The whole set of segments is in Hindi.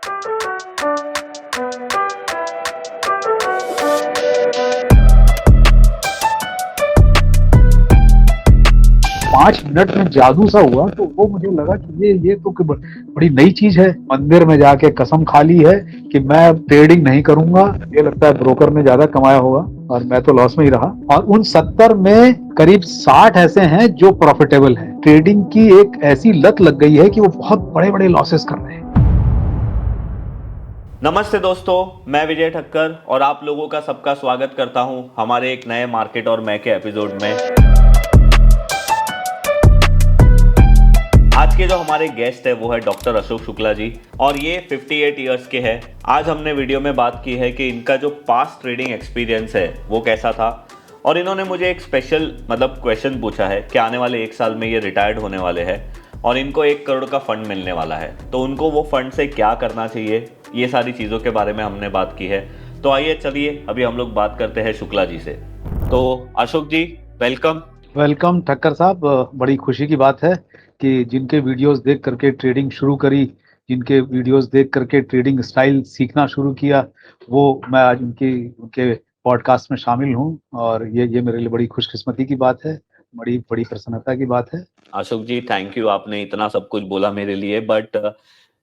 5 मिनट में जादू सा हुआ, तो वो मुझे लगा कि ये तो बड़ी नई चीज है। मंदिर में जाके कसम खा ली है कि मैं ट्रेडिंग नहीं करूंगा। ये लगता है ब्रोकर ने ज्यादा कमाया होगा और मैं तो लॉस में ही रहा। और उन 70 में करीब 60 ऐसे हैं जो प्रॉफिटेबल हैं। ट्रेडिंग की एक ऐसी लत लग गई है कि वो बहुत बड़े बड़े लॉसेस कर रहे हैं। नमस्ते दोस्तों, मैं विजय ठक्कर और आप लोगों का सबका स्वागत करता हूं हमारे एक नए मार्केट और मैं के एपिसोड में। आज के जो हमारे गेस्ट है वो है डॉक्टर अशोक शुक्ला जी और ये 58 इयर्स के हैं। आज हमने वीडियो में बात की है कि इनका जो पास्ट ट्रेडिंग एक्सपीरियंस है वो कैसा था और इन्होंने मुझे एक स्पेशल क्वेश्चन पूछा है कि आने वाले 1 साल में ये रिटायर्ड होने वाले हैं और इनको 1 करोड़ का फंड मिलने वाला है, तो उनको वो फंड से क्या करना चाहिए, ये सारी चीज़ों के बारे में हमने बात की है। तो आइए चलिए अभी हम लोग बात करते हैं शुक्ला जी से। तो अशोक जी, वेलकम। वेलकम ठक्कर साहब। बड़ी खुशी की बात है कि जिनके वीडियोस देख करके ट्रेडिंग शुरू करी, जिनके वीडियोस देख करके ट्रेडिंग स्टाइल सीखना शुरू किया, वो मैं आज उनके उनके पॉडकास्ट में शामिल हूँ। और ये मेरे लिए बड़ी खुशकिस्मती की बात है, बड़ी बड़ी प्रसन्नता की बात है। अशोक जी, थैंक यू, आपने इतना सब कुछ बोला मेरे लिए। बट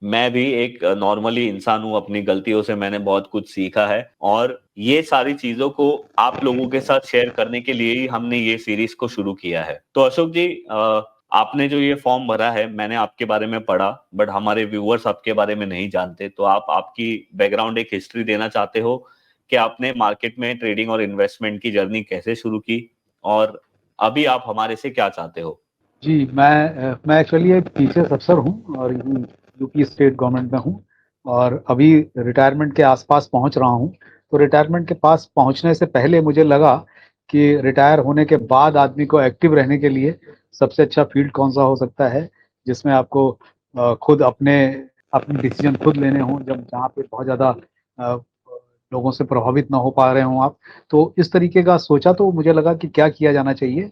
मैं भी एक नॉर्मली इंसान हूँ, अपनी गलतियों से मैंने बहुत कुछ सीखा है और ये सारी चीजों को आप लोगों के साथ शेयर करने के लिए ही हमने ये सीरीज को शुरू किया है। तो अशोक जी, आपने जो ये फॉर्म भरा है, मैंने आपके बारे में पढ़ा, बट हमारे व्यूअर्स आपके बारे में नहीं जानते, तो आप आपकी बैकग्राउंड एक हिस्ट्री देना चाहते हो कि आपने मार्केट में ट्रेडिंग और इन्वेस्टमेंट की जर्नी कैसे शुरू की और अभी आप हमारे से क्या चाहते हो। जी, मैं एक्चुअली एक टीसीएस अफसर हूँ और यूपी स्टेट गवर्नमेंट में हूँ और अभी रिटायरमेंट के आसपास पहुँच रहा हूँ। तो रिटायरमेंट के पास पहुँचने से पहले मुझे लगा कि रिटायर होने के बाद आदमी को एक्टिव रहने के लिए सबसे अच्छा फील्ड कौन सा हो सकता है, जिसमें आपको खुद अपने अपने डिसीजन खुद लेने हों, जब जहाँ पे बहुत ज़्यादा अ, लोगों से प्रभावित ना हो पा रहे हों आप। तो इस तरीके का सोचा, तो मुझे लगा कि क्या किया जाना चाहिए।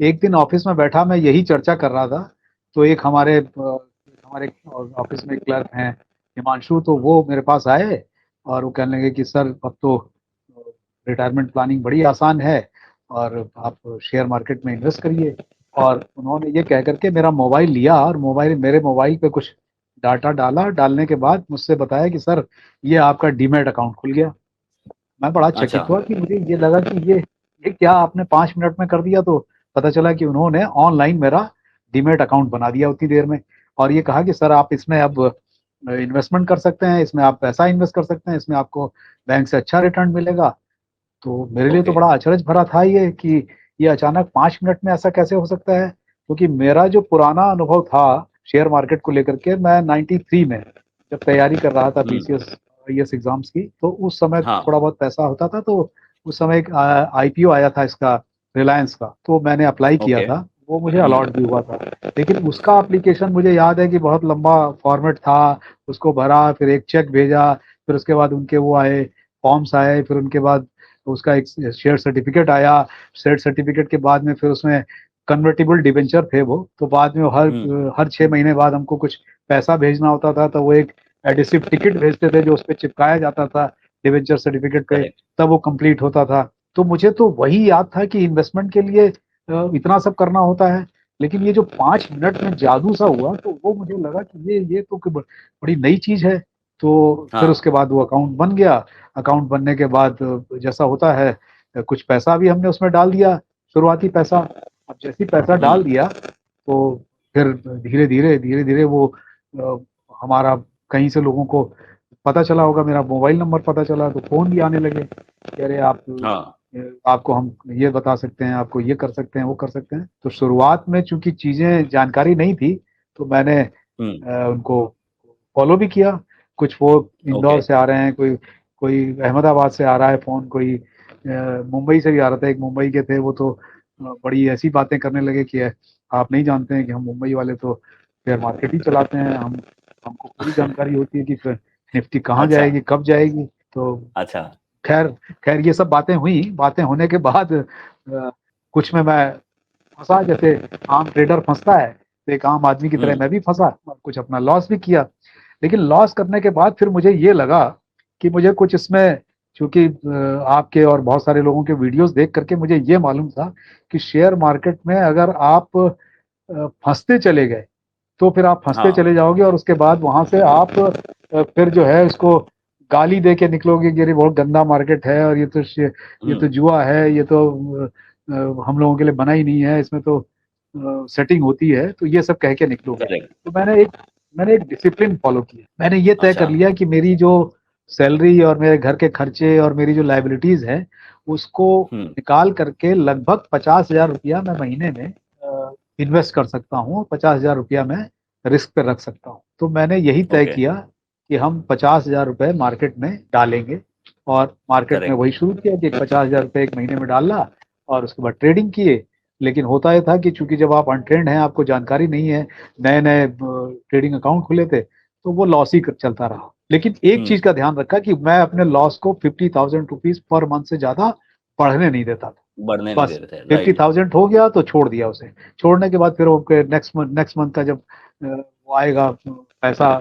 एक दिन ऑफिस में बैठा मैं यही चर्चा कर रहा था, तो एक हमारे ऑफिस में क्लर्क हैं हिमांशु, तो वो मेरे पास आए और वो कहने लगे कि सर अब तो रिटायरमेंट प्लानिंग बड़ी आसान है और आप शेयर मार्केट में इन्वेस्ट करिए। और उन्होंने ये कह करके मेरा मोबाइल लिया और मेरे मोबाइल पे कुछ डाटा डाला। डालने के बाद मुझसे बताया कि सर ये आपका डीमैट अकाउंट खुल गया। मैं बड़ा अच्छा। चकित हुआ कि मुझे ये लगा कि ये क्या आपने 5 मिनट में कर दिया। तो पता चला कि उन्होंने ऑनलाइन मेरा डीमेट अकाउंट बना दिया उतनी देर में और ये कहा कि सर आप इसमें अब इन्वेस्टमेंट कर सकते हैं, इसमें आप पैसा इन्वेस्ट कर सकते हैं, इसमें आपको बैंक से अच्छा रिटर्न मिलेगा। तो मेरे लिए तो ओके। बड़ा अचरज भरा था ये कि ये अचानक 5 मिनट में ऐसा कैसे हो सकता है, क्योंकि मेरा जो पुराना अनुभव था शेयर मार्केट को लेकर के, मैं 93 में जब तैयारी कर रहा था हम्म। बीसीएस आईएएस एग्जाम्स की, तो उस समय हाँ। थोड़ा बहुत पैसा होता था। तो उस समय एक आईपीओ आया था इसका, रिलायंस का, तो मैंने अप्लाई किया ओके। था। वो मुझे अलॉट भी हुआ था, लेकिन उसका एप्लीकेशन मुझे याद है कि बहुत लंबा फॉर्मेट था। उसको भरा, फिर एक चेक भेजा, फिर उसके बाद उनके वो आए, फॉर्म्स आए, फिर उनके बाद उसका एक शेयर सर्टिफिकेट आया। शेयर सर्टिफिकेट के बाद में फिर उसमें कन्वर्टिबल डिबेंचर थे वो, तो बाद में हम्म। हर 6 महीने बाद हमको कुछ पैसा भेजना होता था, तो वो एक एडिसिव टिकट भेजते थे जो उस पर चिपकाया जाता था डिबेंचर सर्टिफिकेट पे, करेक्ट। तब वो कंप्लीट होता था। तो मुझे तो वही याद था कि इन्वेस्टमेंट के लिए इतना सब करना होता है। लेकिन ये जो 5 मिनट में जादू सा हुआ, तो वो मुझे लगा कि ये तो बड़ी नई चीज है। तो फिर हाँ। उसके बाद वो अकाउंट बन गया। अकाउंट बनने के बाद जैसा होता है, कुछ पैसा भी हमने उसमें डाल दिया, शुरुआती पैसा। अब जैसे ही पैसा डाल हम्म। दिया, तो फिर धीरे धीरे वो अ, हमारा कहीं से लोगों को पता चला होगा, मेरा मोबाइल नंबर पता चला, तो फोन भी आने लगे कि अरे हाँ। आपको हम ये बता सकते हैं, आपको ये कर सकते हैं, वो कर सकते हैं। तो शुरुआत में चूंकि चीजें जानकारी नहीं थी, तो मैंने हम्म। उनको फॉलो भी किया। कुछ वो ओके। इंदौर से आ रहे हैं, कोई कोई अहमदाबाद से आ रहा है फोन, कोई मुंबई से भी आ रहा था। एक मुंबई के थे, वो तो बड़ी ऐसी बातें करने लगे कि आप नहीं जानते हैं कि हम मुंबई वाले तो शेयर मार्केट ही चलाते हैं, हम हमको पूरी जानकारी होती है कि निफ्टी कहाँ अच्छा। जाएगी, कब जाएगी। तो अच्छा। खैर खैर ये सब बातें हुई। बातें होने के बाद कुछ में मैं फंसा, जैसे आम ट्रेडर फंसता है, तो एक आम आदमी की तरह हम्म। मैं भी फंसा और कुछ अपना लॉस भी किया। लेकिन लॉस करने के बाद फिर मुझे ये लगा कि मुझे कुछ इसमें, चूंकि आपके और बहुत सारे लोगों के वीडियोस देख करके मुझे ये मालूम था कि शेयर मार्केट में अगर आप फंसते चले गए तो फिर आप फंसते हाँ। चले जाओगे, और उसके बाद वहां से आप फिर जो है इसको गाली दे के निकलोगे कि ये बहुत गंदा मार्केट है, और ये तो हम्म। जुआ है, ये तो हम लोगों के लिए बना ही नहीं है, इसमें तो सेटिंग होती है, तो ये सब कह के निकलोगे। करेक्ट। तो मैंने एक डिसिप्लिन फॉलो किया। मैंने ये तय अच्छा। कर लिया कि मेरी जो सैलरी और मेरे घर के खर्चे और मेरी जो लाइबिलिटीज है उसको हम्म। निकाल करके लगभग 50,000 रुपया मैं महीने में इन्वेस्ट कर सकता हूँ, 50,000 रुपया मैं रिस्क पे रख सकता हूँ। तो मैंने यही तय ओके। किया कि हम 50,000 रुपये मार्केट में डालेंगे, और मार्केट में करेक्ट। वही शुरू किया कि 50,000 रुपये एक महीने में डालना, और उसके बाद ट्रेडिंग किए। लेकिन होता यह था कि चूंकि जब आप अनट्रेंड हैं, आपको जानकारी नहीं है, नए नए ट्रेडिंग अकाउंट खुले थे, तो वो लॉस ही चलता रहा। लेकिन एक चीज हम्म। का ध्यान रखा कि मैं अपने लॉस को 50,000 रुपीज पर मंथ से ज्यादा बढ़ने नहीं देता था। बढ़ने नहीं बस दे रहे थे, फिफ्टी राइट। थाउजेंड हो गया तो छोड़ दिया उसे। छोड़ने के बाद फिर ओके, नेक्स्ट मंथ का जब वो आएगा पैसा,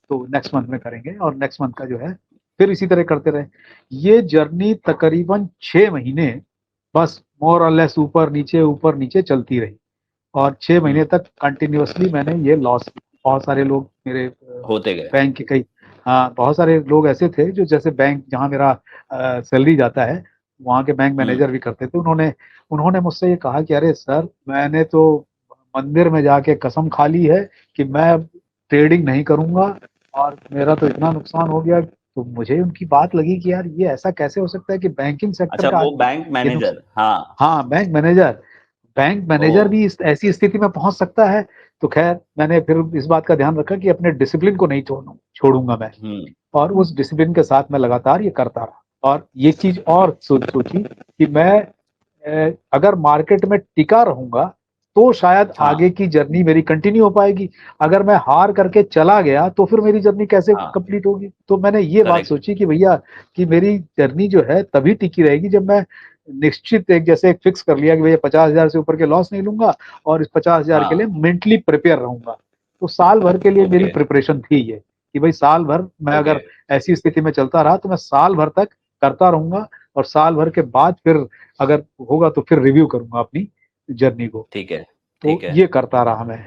तो नेक्स्ट मंथ में करेंगे, और नेक्स्ट मंथ का जो है फिर इसी तरह करते रहे। ये जर्नी तकरीबन 6 महीने बस मोर और लेस ऊपर नीचे चलती रही, और 6 महीने हम्म। तक कंटिन्यूअसली मैंने ये लॉस। बहुत सारे लोग मेरे होते गए। बैंक के कई, हाँ, बहुत सारे लोग ऐसे थे जो, जैसे बैंक जहाँ मेरा सैलरी जाता है, वहाँ के बैंक हम्म। मैनेजर भी करते थे। उन्होंने उन्होंने मुझसे ये कहा कि अरे सर, मैंने तो मंदिर में जाके कसम खा ली है कि मैं अब ट्रेडिंग नहीं करूंगा, और मेरा तो इतना नुकसान हो गया। तो मुझे उनकी बात लगी कि यार ये ऐसा कैसे हो सकता है कि बैंकिंग सेक्टर अच्छा, का वो आदमी बैंक ये नुकसान। मैनेजर, हाँ। हाँ, बैंक मैनेजर ओ। भी ऐसी स्थिति में पहुंच सकता है। तो खैर, मैंने फिर इस बात का ध्यान रखा कि अपने डिसिप्लिन को नहीं छोड़ूंगा मैं, हम्म। और उस डिसिप्लिन के साथ मैं लगातार ये करता रहा। और ये चीज और सोची कि मैं अगर मार्केट में टिका रहूंगा तो शायद हाँ। आगे की जर्नी मेरी कंटिन्यू हो पाएगी। अगर मैं हार करके चला गया तो फिर मेरी जर्नी कैसे हाँ। कंप्लीट होगी। तो मैंने ये बात करेक्ट। सोची कि भैया, कि मेरी जर्नी जो है तभी टिकी रहेगी जब मैं निश्चित एक फिक्स कर लिया कि भैया 50,000 से ऊपर के लॉस नहीं लूंगा, और इस 50,000 के लिए हाँ। मेंटली प्रिपेयर रहूंगा। तो साल भर के लिए मेरी ओके। प्रिपरेशन थी ये, कि भाई साल भर मैं ओके। अगर ऐसी स्थिति में चलता रहा तो मैं साल भर तक करता रहूंगा, और साल भर के बाद फिर अगर होगा तो फिर रिव्यू करूंगा अपनी जर्नी को। ठीक है। तो ठीक है। ये करता रहा मैं।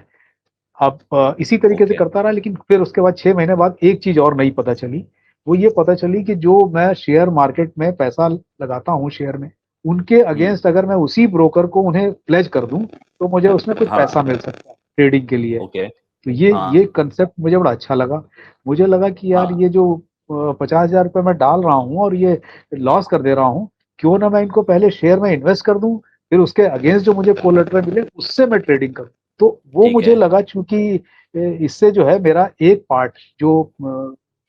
अब इसी तरीके से ओके। करता रहा, लेकिन फिर उसके बाद 6 महीने बाद एक चीज और नई पता चली। वो ये पता चली कि जो मैं शेयर मार्केट में पैसा लगाता हूँ शेयर में, उनके हम्म। अगेंस्ट अगर मैं उसी ब्रोकर को उन्हें प्लेज कर दूं तो मुझे उसमें कुछ हाँ। पैसा मिल सकता है ट्रेडिंग के लिए। ओके। तो ये हाँ। कंसेप्ट मुझे बड़ा अच्छा लगा। मुझे लगा कि यार हाँ। ये जो 50,000 रुपये मैं डाल रहा हूँ और ये लॉस कर दे रहा हूँ, क्यों ना मैं इनको पहले शेयर में इन्वेस्ट कर दूं, फिर उसके अगेंस्ट जो मुझे कोलेटरल मिले उससे मैं ट्रेडिंग करूं। तो वो ठीक मुझे है। लगा, चूंकि इससे जो है मेरा एक पार्ट जो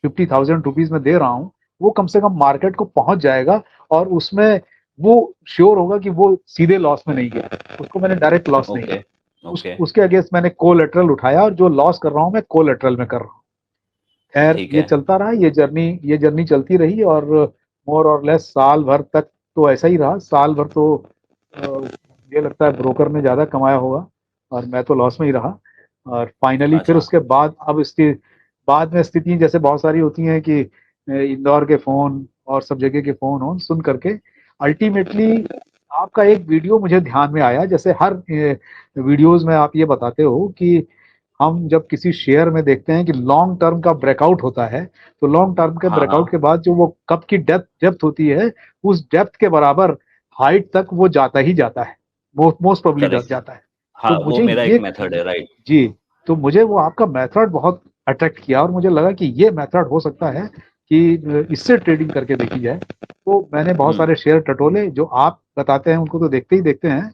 50,000 रुपीज में दे रहा हूँ, वो कम से कम मार्केट को पहुंच जाएगा, और उसमें वो श्योर होगा कि वो सीधे लॉस में नहीं गया, उसको मैंने डायरेक्ट लॉस नहीं ओके। किया। ओके। उसके अगेंस्ट मैंने कोलेटरल उठाया, और जो लॉस कर रहा हूँ मैं कोलेटरल में कर रहा हूँ। खैर, ठीक ये है। चलता रहा, ये जर्नी चलती रही, और मोर और लेस साल भर तक तो ऐसा ही रहा। साल भर तो ये लगता है ब्रोकर ने ज्यादा कमाया होगा, और मैं तो लॉस में ही रहा। और फाइनली फिर अच्छा। उसके बाद, बाद में स्थिति जैसे बहुत सारी होती हैं कि इंदौर के फोन और सब जगह के फोन ऑन सुन करके अल्टीमेटली आपका एक वीडियो मुझे ध्यान में आया। जैसे हर वीडियोस में आप ये बताते हो कि हम जब किसी शेयर में देखते हैं कि लॉन्ग टर्म का ब्रेकआउट होता है, तो लॉन्ग टर्म के हाँ। हाँ। ब्रेकआउट के बाद जो वो कप की डेप्थ होती है, उस डेप्थ के बराबर हाइट तक वो जाता ही जाता है, मोस्ट प्रोबब्ली करेक्ट। जाता है। हाँ, तो वो मुझे मेरा एक ये, मेथड है, राइट। जी, तो मुझे वो आपका मेथड बहुत अट्रैक्ट किया, और मुझे लगा कि ये मेथड हो सकता है कि इससे ट्रेडिंग करके देखी जाए। तो मैंने बहुत हम्म। सारे शेयर टटोले, जो आप बताते हैं उनको तो देखते ही देखते हैं।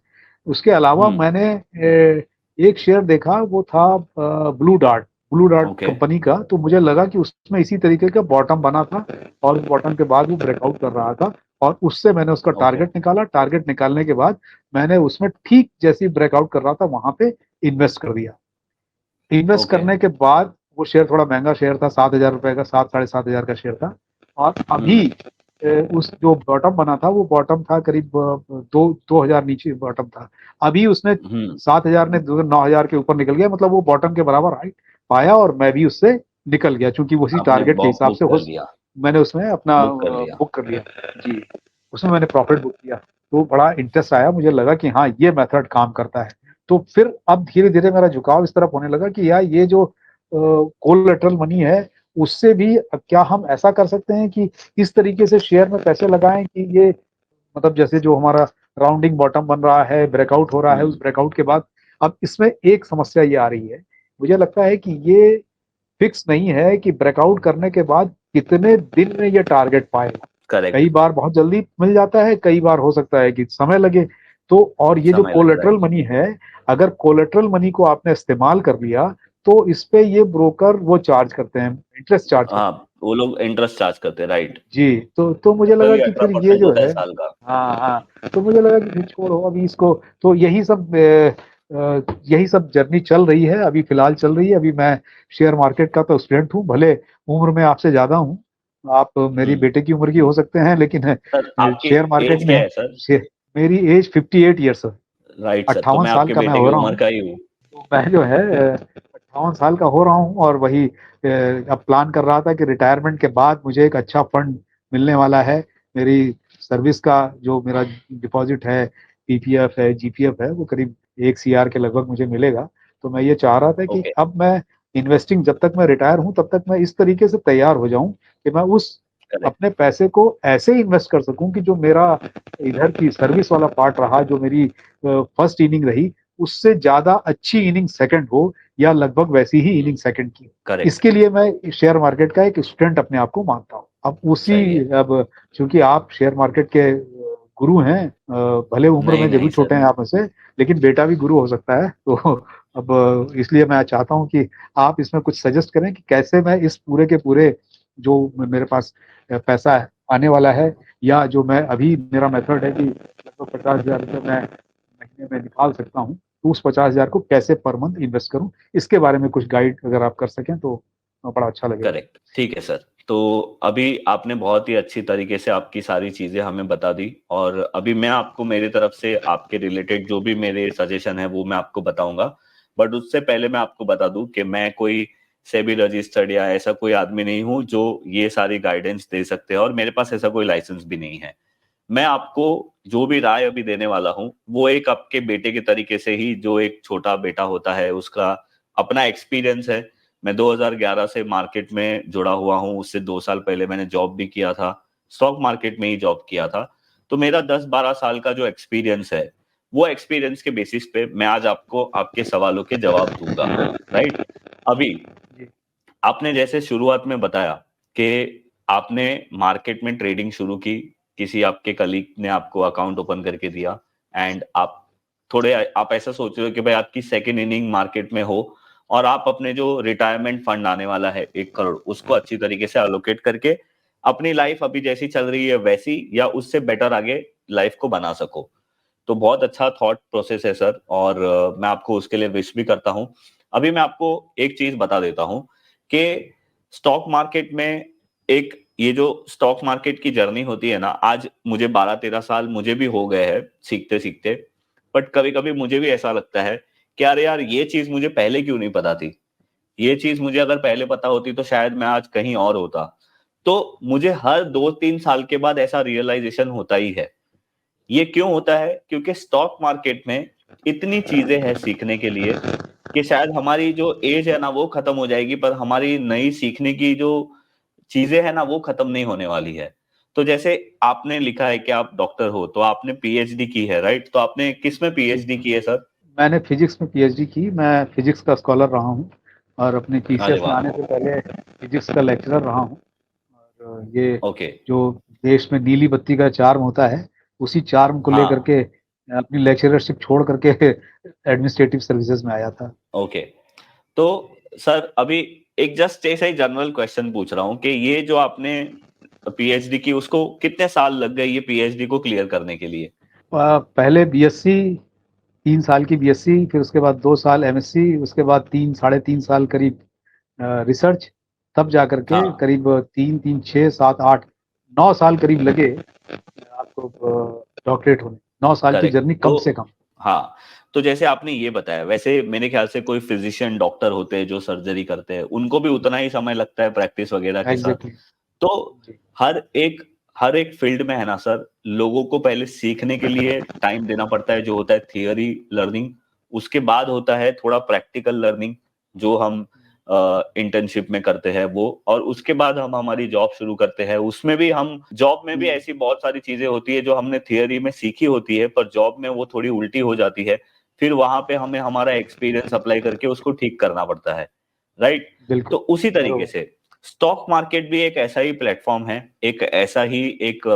उसके अलावा हम्म। मैंने एक शेयर देखा, वो था ब्लू डार्ट ओके। कंपनी का। तो मुझे लगा कि उसमें इसी तरीके का बॉटम बना था, और उस बॉटम के बाद वो ब्रेकआउट कर रहा था, और उससे मैंने उसका ओके। टारगेट निकाला। टारगेट निकालने के बाद मैंने उसमें ठीक जैसी ब्रेकआउट कर रहा था वहां पे इन्वेस्ट कर दिया। Invest okay. करने के बाद वो शेयर थोड़ा महंगा शेयर था, 7,000 रुपए का, 7 साढ़े 7 हजार का शेयर था। और अभी हम्म। उस जो बॉटम बना था, वो बॉटम था करीब 2,000 नीचे बॉटम था। अभी उसने हम्म। 7,000 ने 9,000 के ऊपर निकल गया, मतलब वो बॉटम के बराबर हाइट पाया, और मैं भी उससे निकल गया, चूंकि उसी आपने टारगेट के हिसाब बुक से कर लिया, मैंने उसमें अपना बुक कर लिया। बुक कर लिया जी, उसमें मैंने प्रॉफिट बुक किया। तो बड़ा इंटरेस्ट आया, मुझे लगा कि हाँ ये मेथड काम करता है। तो फिर अब धीरे धीरे मेरा झुकाव इस तरफ होने लगा कि यार ये जो कोलेटरल मनी है, उससे भी क्या हम ऐसा कर सकते हैं कि इस तरीके से शेयर में पैसे लगाएं कि ये, मतलब जैसे जो हमारा राउंडिंग बॉटम बन रहा है, ब्रेकआउट हो रहा है, उस ब्रेकआउट के बाद अब इसमें एक समस्या ये आ रही है, मुझे लगता है कि ये फिक्स नहीं है कि ब्रेकआउट करने के बाद कितने दिन में ये टारगेट पाएगा। करेक्ट, कई बार बहुत जल्दी मिल जाता है, कई बार हो सकता है कि समय लगे। तो और ये जो समय लगे, कोलेटरल राइट। मनी है, अगर कोलेटरल मनी को आपने इस्तेमाल कर लिया तो इस पे ये ब्रोकर वो चार्ज करते हैं, इंटरेस्ट चार्ज करते हैं। हाँ, वो लोग इंटरेस्ट चार्ज करते हैं, राइट। जी, तो मुझे लगा जनरली कि फिर ये 18% जो होता है है, साल का। हाँ हाँ, तो मुझे लगा कि फिर छोड़ो अभी इसको। तो यही सब जर्नी चल रही है, अभी फिलहाल चल रही है। अभी मैं शेयर मार्केट का तो स्टूडेंट हूँ, भले उम्र में आपसे ज्यादा हूँ, आप मेरी हम्म। बेटे की उम्र की हो सकते हैं, लेकिन सर आपकी शेयर मार्केट एज क्या में है सर? मेरी एज 58 ईयर्स है। राइट सर, तो 58 मैं साल आपके का मैं बेटे की हो रहा उम्र हूँ। का ही हूँ। तो मैं जो है 58 साल का हो रहा हूँ, और वही अब प्लान कर रहा था कि रिटायरमेंट के बाद मुझे एक अच्छा फंड मिलने वाला है। मेरी सर्विस का जो मेरा डिपॉजिट है, पीपीएफ है, जीपीएफ है, वो करीब 1 सीआर के लगभग मुझे मिलेगा। तो मैं ये चाह रहा था कि ओके, अब मैं इन्वेस्टिंग, जब तक मैं रिटायर हूँ तब तक मैं इस तरीके से तैयार हो जाऊं कि मैं उस करेक्ट, अपने पैसे को ऐसे इन्वेस्ट कर सकूं कि जो मेरा इधर की सर्विस वाला पार्ट रहा, जो मेरी फर्स्ट इनिंग रही, उससे ज्यादा अच्छी इनिंग सेकंड हो, या लगभग वैसी ही इनिंग सेकंड की। करेक्ट, इसके लिए मैं शेयर मार्केट का एक स्टूडेंट अपने आप को मानता हूँ। अब सही है। अब चूंकि आप शेयर मार्केट के गुरु हैं, भले उम्र नहीं, में नहीं जरूर छोटे सर। हैं आप में से, लेकिन बेटा भी गुरु हो सकता है। तो अब इसलिए मैं चाहता हूँ कि आप इसमें कुछ सजेस्ट करें कि कैसे मैं इस पूरे के पूरे, जो मेरे पास पैसा आने वाला है, या जो मैं अभी, मेरा मेथड है कि लगभग 50,000 रुपये मैं महीने में निकाल सकता हूँ, तो उस 50,000 को कैसे पर मंथ इन्वेस्ट करूँ, इसके बारे में कुछ गाइड अगर आप कर सकें तो बड़ा अच्छा लगेगा। करेक्ट, ठीक है सर। तो अभी आपने बहुत ही अच्छी तरीके से आपकी सारी चीजें हमें बता दी, और अभी मैं आपको मेरी तरफ से आपके रिलेटेड जो भी मेरे सजेशन है वो मैं आपको बताऊंगा। बट उससे पहले मैं आपको बता दूं कि मैं कोई सेबी रजिस्टर्ड या ऐसा कोई आदमी नहीं हूं जो ये सारी गाइडेंस दे सकते हैं, और मेरे पास ऐसा कोई लाइसेंस भी नहीं है। मैं आपको जो भी राय अभी देने वाला हूं वो एक आपके बेटे के तरीके से ही, जो एक छोटा बेटा होता है उसका अपना एक्सपीरियंस है। मैं 2011 से मार्केट में जुड़ा हुआ हूं, उससे 2 साल पहले मैंने जॉब भी किया था, स्टॉक मार्केट में ही जॉब किया था। तो मेरा 10-12 साल का जो एक्सपीरियंस है, वो एक्सपीरियंस के बेसिस पे मैं आज आपको आपके सवालों के जवाब दूंगा, राइट। अभी जी आपने जैसे शुरुआत में बताया कि आपने मार्केट में ट्रेडिंग शुरू की, किसी आपके कलीग ने आपको अकाउंट ओपन करके दिया, एंड आप ऐसा सोच रहे हो कि भाई आपकी सेकेंड इनिंग मार्केट में हो, और आप अपने जो रिटायरमेंट फंड आने वाला है 1 करोड़, उसको अच्छी तरीके से अलोकेट करके अपनी लाइफ अभी जैसी चल रही है वैसी या उससे बेटर आगे लाइफ को बना सको। तो बहुत अच्छा थॉट प्रोसेस है सर, और मैं आपको उसके लिए विश भी करता हूं। अभी मैं आपको एक चीज बता देता हूं कि स्टॉक मार्केट में एक ये जो स्टॉक मार्केट की जर्नी होती है ना, आज मुझे 12-13 साल मुझे भी हो गए हैं सीखते सीखते। बट कभी कभी मुझे भी ऐसा लगता है कि अरे यार ये चीज मुझे पहले क्यों नहीं पता थी, ये चीज मुझे अगर पहले पता होती तो शायद मैं आज कहीं और होता। तो मुझे हर 2-3 साल के बाद ऐसा रियलाइजेशन होता ही है। ये क्यों होता है? क्योंकि स्टॉक मार्केट में इतनी चीजें हैं सीखने के लिए कि शायद हमारी जो एज है ना वो खत्म हो जाएगी, पर हमारी नई सीखने की जो चीजें हैं ना वो खत्म नहीं होने वाली है। तो जैसे आपने लिखा है कि आप डॉक्टर हो, तो आपने पीएचडी की है, राइट? तो आपने किस में जी, पीएचडी की है सर? मैंने फिजिक्स में पीएचडी की, मैं फिजिक्स का स्कॉलर रहा हूँ, और अपने अरे पीसीएस में वाह। आने से पहले फिजिक्स का लेक्चरर रहा हूँ। और ये ओके। जो देश में नीली बत्ती का चार्म होता है, उसी चार्म को लेकर हाँ। के अपनी लेक्चररशिप छोड़ करके एडमिनिस्ट्रेटिव सर्विसेज में आया था। ओके। तो सर अभी एक जस्ट ऐसा ही जनरल क्वेश्चन पूछ रहा हूँ कि ये जो आपने पीएचडी की उसको कितने साल लग गए ये पीएचडी को क्लियर करने के लिए? पहले बीएससी, 3 साल की बीएससी, फिर उसके बाद 2 साल एमएससी, उसके बाद 3 साढ़े 3 साल करीब रिसर्च, तब जा करके हाँ। करीब 3 3 6 7 8 9 साल करीब लगे आपको डॉक्टरेट होने। 9 साल की करेक्ट। जर्नी तो कम से कम। हाँ, तो जैसे आपने ये बताया, वैसे मेरे ख्याल से कोई फिजिशियन डॉक्टर होते हैं जो सर्जरी करते हैं, उनको भी उतना ही समय लगता है प्रैक्टिस वगैरह के साथ। एग्जैक्टली। तो जी। हर एक हर एक फील्ड में है ना सर, लोगों को पहले सीखने के लिए टाइम देना पड़ता है, जो होता है थियरी लर्निंग। उसके बाद होता है थोड़ा प्रैक्टिकल लर्निंग, जो हम इंटर्नशिप में करते हैं वो, और उसके बाद हम हमारी जॉब शुरू करते हैं। उसमें भी हम जॉब में भी ऐसी बहुत सारी चीजें होती है जो हमने थियरी में सीखी होती है, पर जॉब में वो थोड़ी उल्टी हो जाती है। फिर वहां पे हमें हमारा एक्सपीरियंस अप्लाई करके उसको ठीक करना पड़ता है, राइट। तो बिल्कुल उसी तरीके बरोबर। से स्टॉक मार्केट भी एक ऐसा ही प्लेटफॉर्म है, एक ऐसा ही एक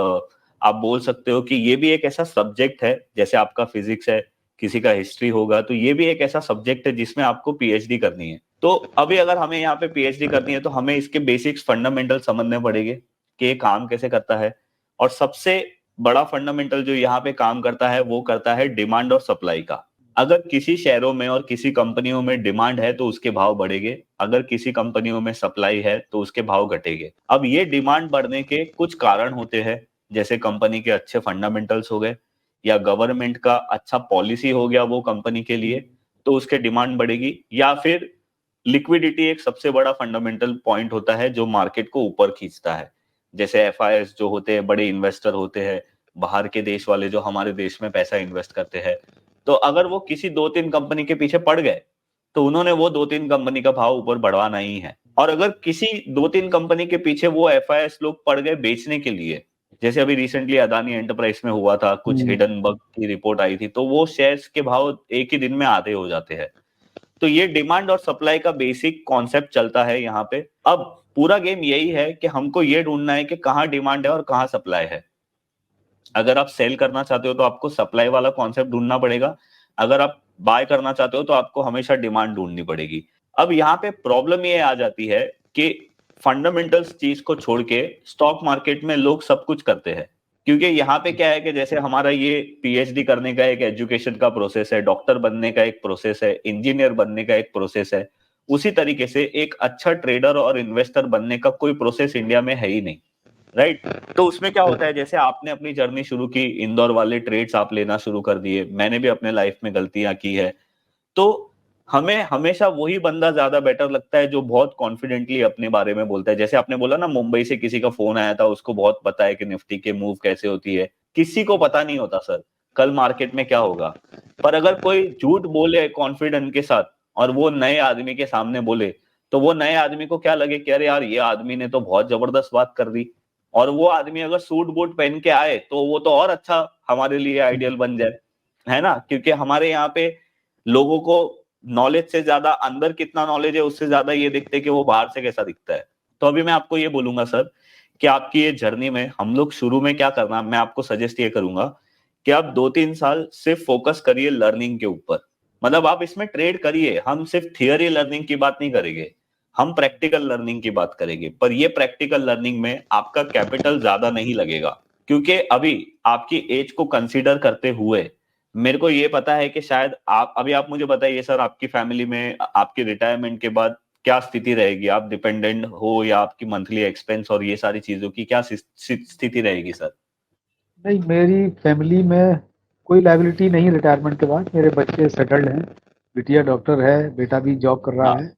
आप बोल सकते हो कि ये भी एक ऐसा सब्जेक्ट है, जैसे आपका फिजिक्स है, किसी का हिस्ट्री होगा, तो ये भी एक ऐसा सब्जेक्ट है जिसमें आपको पीएचडी करनी है। तो अभी अगर हमें यहाँ पे पीएचडी करनी है तो हमें इसके बेसिक्स फंडामेंटल समझने पड़ेंगे कि ये काम कैसे करता है। और सबसे बड़ा फंडामेंटल जो यहाँ पे काम करता है वो करता है डिमांड और सप्लाई का। अगर किसी शहरों में और किसी कंपनियों में डिमांड है तो उसके भाव बढ़ेंगे, अगर किसी कंपनियों में सप्लाई है तो उसके भाव घटेंगे। अब ये डिमांड बढ़ने के कुछ कारण होते हैं, जैसे कंपनी के अच्छे फंडामेंटल्स हो गए, या गवर्नमेंट का अच्छा पॉलिसी हो गया वो कंपनी के लिए, तो उसके डिमांड बढ़ेगी। या फिर लिक्विडिटी एक सबसे बड़ा फंडामेंटल पॉइंट होता है जो मार्केट को ऊपर खींचता है। जैसे एफआईएस जो होते हैं, बड़े इन्वेस्टर होते हैं, बाहर के देश वाले जो हमारे देश में पैसा इन्वेस्ट करते हैं, तो अगर वो किसी 2-3 कंपनी के पीछे पड़ गए, तो उन्होंने वो 2-3 कंपनी का भाव ऊपर बढ़वाना ही है। और अगर किसी 2-3 कंपनी के पीछे वो एफआईएस लोग पड़ गए बेचने के लिए, जैसे अभी रिसेंटली अदानी एंटरप्राइज में हुआ था, कुछ हम्म। हिडन बग की रिपोर्ट आई थी, तो वो शेयर्स के भाव एक ही दिन में आधे हो जाते हैं। तो ये डिमांड और सप्लाई का बेसिक कॉन्सेप्ट चलता है यहाँ पे। अब पूरा गेम यही है कि हमको ये ढूंढना है कि कहाँ डिमांड है और कहाँ सप्लाई है। अगर आप सेल करना चाहते हो तो आपको सप्लाई वाला कॉन्सेप्ट ढूंढना पड़ेगा, अगर आप बाय करना चाहते हो तो आपको हमेशा डिमांड ढूंढनी पड़ेगी। अब यहाँ पे प्रॉब्लम ये आ जाती है कि फंडामेंटल्स चीज को छोड़ के स्टॉक मार्केट में लोग सब कुछ करते हैं। क्योंकि यहाँ पे क्या है कि जैसे हमारा ये पीएचडी करने का एक एजुकेशन का प्रोसेस है, डॉक्टर बनने का एक प्रोसेस है, इंजीनियर बनने का एक प्रोसेस है, उसी तरीके से एक अच्छा ट्रेडर और इन्वेस्टर बनने का कोई प्रोसेस इंडिया में है ही नहीं, राइट। तो उसमें क्या होता है, जैसे आपने अपनी जर्नी शुरू की, इंदौर वाले ट्रेड्स आप लेना शुरू कर दिए, मैंने भी अपने लाइफ में गलतियां की है। तो हमें हमेशा वही बंदा ज्यादा बेटर लगता है जो बहुत कॉन्फिडेंटली अपने बारे में बोलता है। जैसे आपने बोला ना, मुंबई से किसी का फोन आया था, उसको बहुत पता है कि निफ्टी के मूव कैसे होती है। किसी को पता नहीं होता सर कल मार्केट में क्या होगा। पर अगर कोई झूठ बोले कॉन्फिडेंस के साथ और वो नए आदमी के सामने बोले, तो वो नए आदमी को क्या लगे कि अरे यार, ये आदमी ने तो बहुत जबरदस्त बात कर दी। और वो आदमी अगर सूट बूट पहन के आए तो वो तो और अच्छा हमारे लिए आइडियल बन जाए, है ना। क्योंकि हमारे यहाँ पे लोगों को नॉलेज से ज्यादा अंदर कितना नॉलेज है उससे ज्यादा ये देखते हैं कि वो बाहर से कैसा दिखता है। तो अभी मैं आपको ये बोलूंगा सर कि आपकी ये जर्नी में हम लोग शुरू में क्या करना, मैं आपको सजेस्ट ये करूंगा कि आप 2-3 साल सिर्फ फोकस करिए लर्निंग के ऊपर। मतलब आप इसमें ट्रेड करिए, हम सिर्फ थियरी लर्निंग की बात नहीं करेंगे, हम प्रैक्टिकल लर्निंग की बात करेंगे। पर ये प्रैक्टिकल लर्निंग में आपका कैपिटल ज्यादा नहीं लगेगा, क्योंकि अभी आपकी एज को कंसीडर करते हुए मेरे को ये पता है कि शायद आप मुझे बताइए सर, आपकी फैमिली में आपके रिटायरमेंट के बाद क्या स्थिति रहेगी? आप डिपेंडेंट हो या आपकी मंथली एक्सपेंस और ये सारी चीजों की क्या स्थिति रहेगी सर? नहीं, मेरी फैमिली में कोई लायबिलिटी नहीं रिटायरमेंट के बाद। मेरे बच्चे सेटल्ड हैं, बिटिया डॉक्टर है, बेटा भी जॉब कर रहा हाँ। है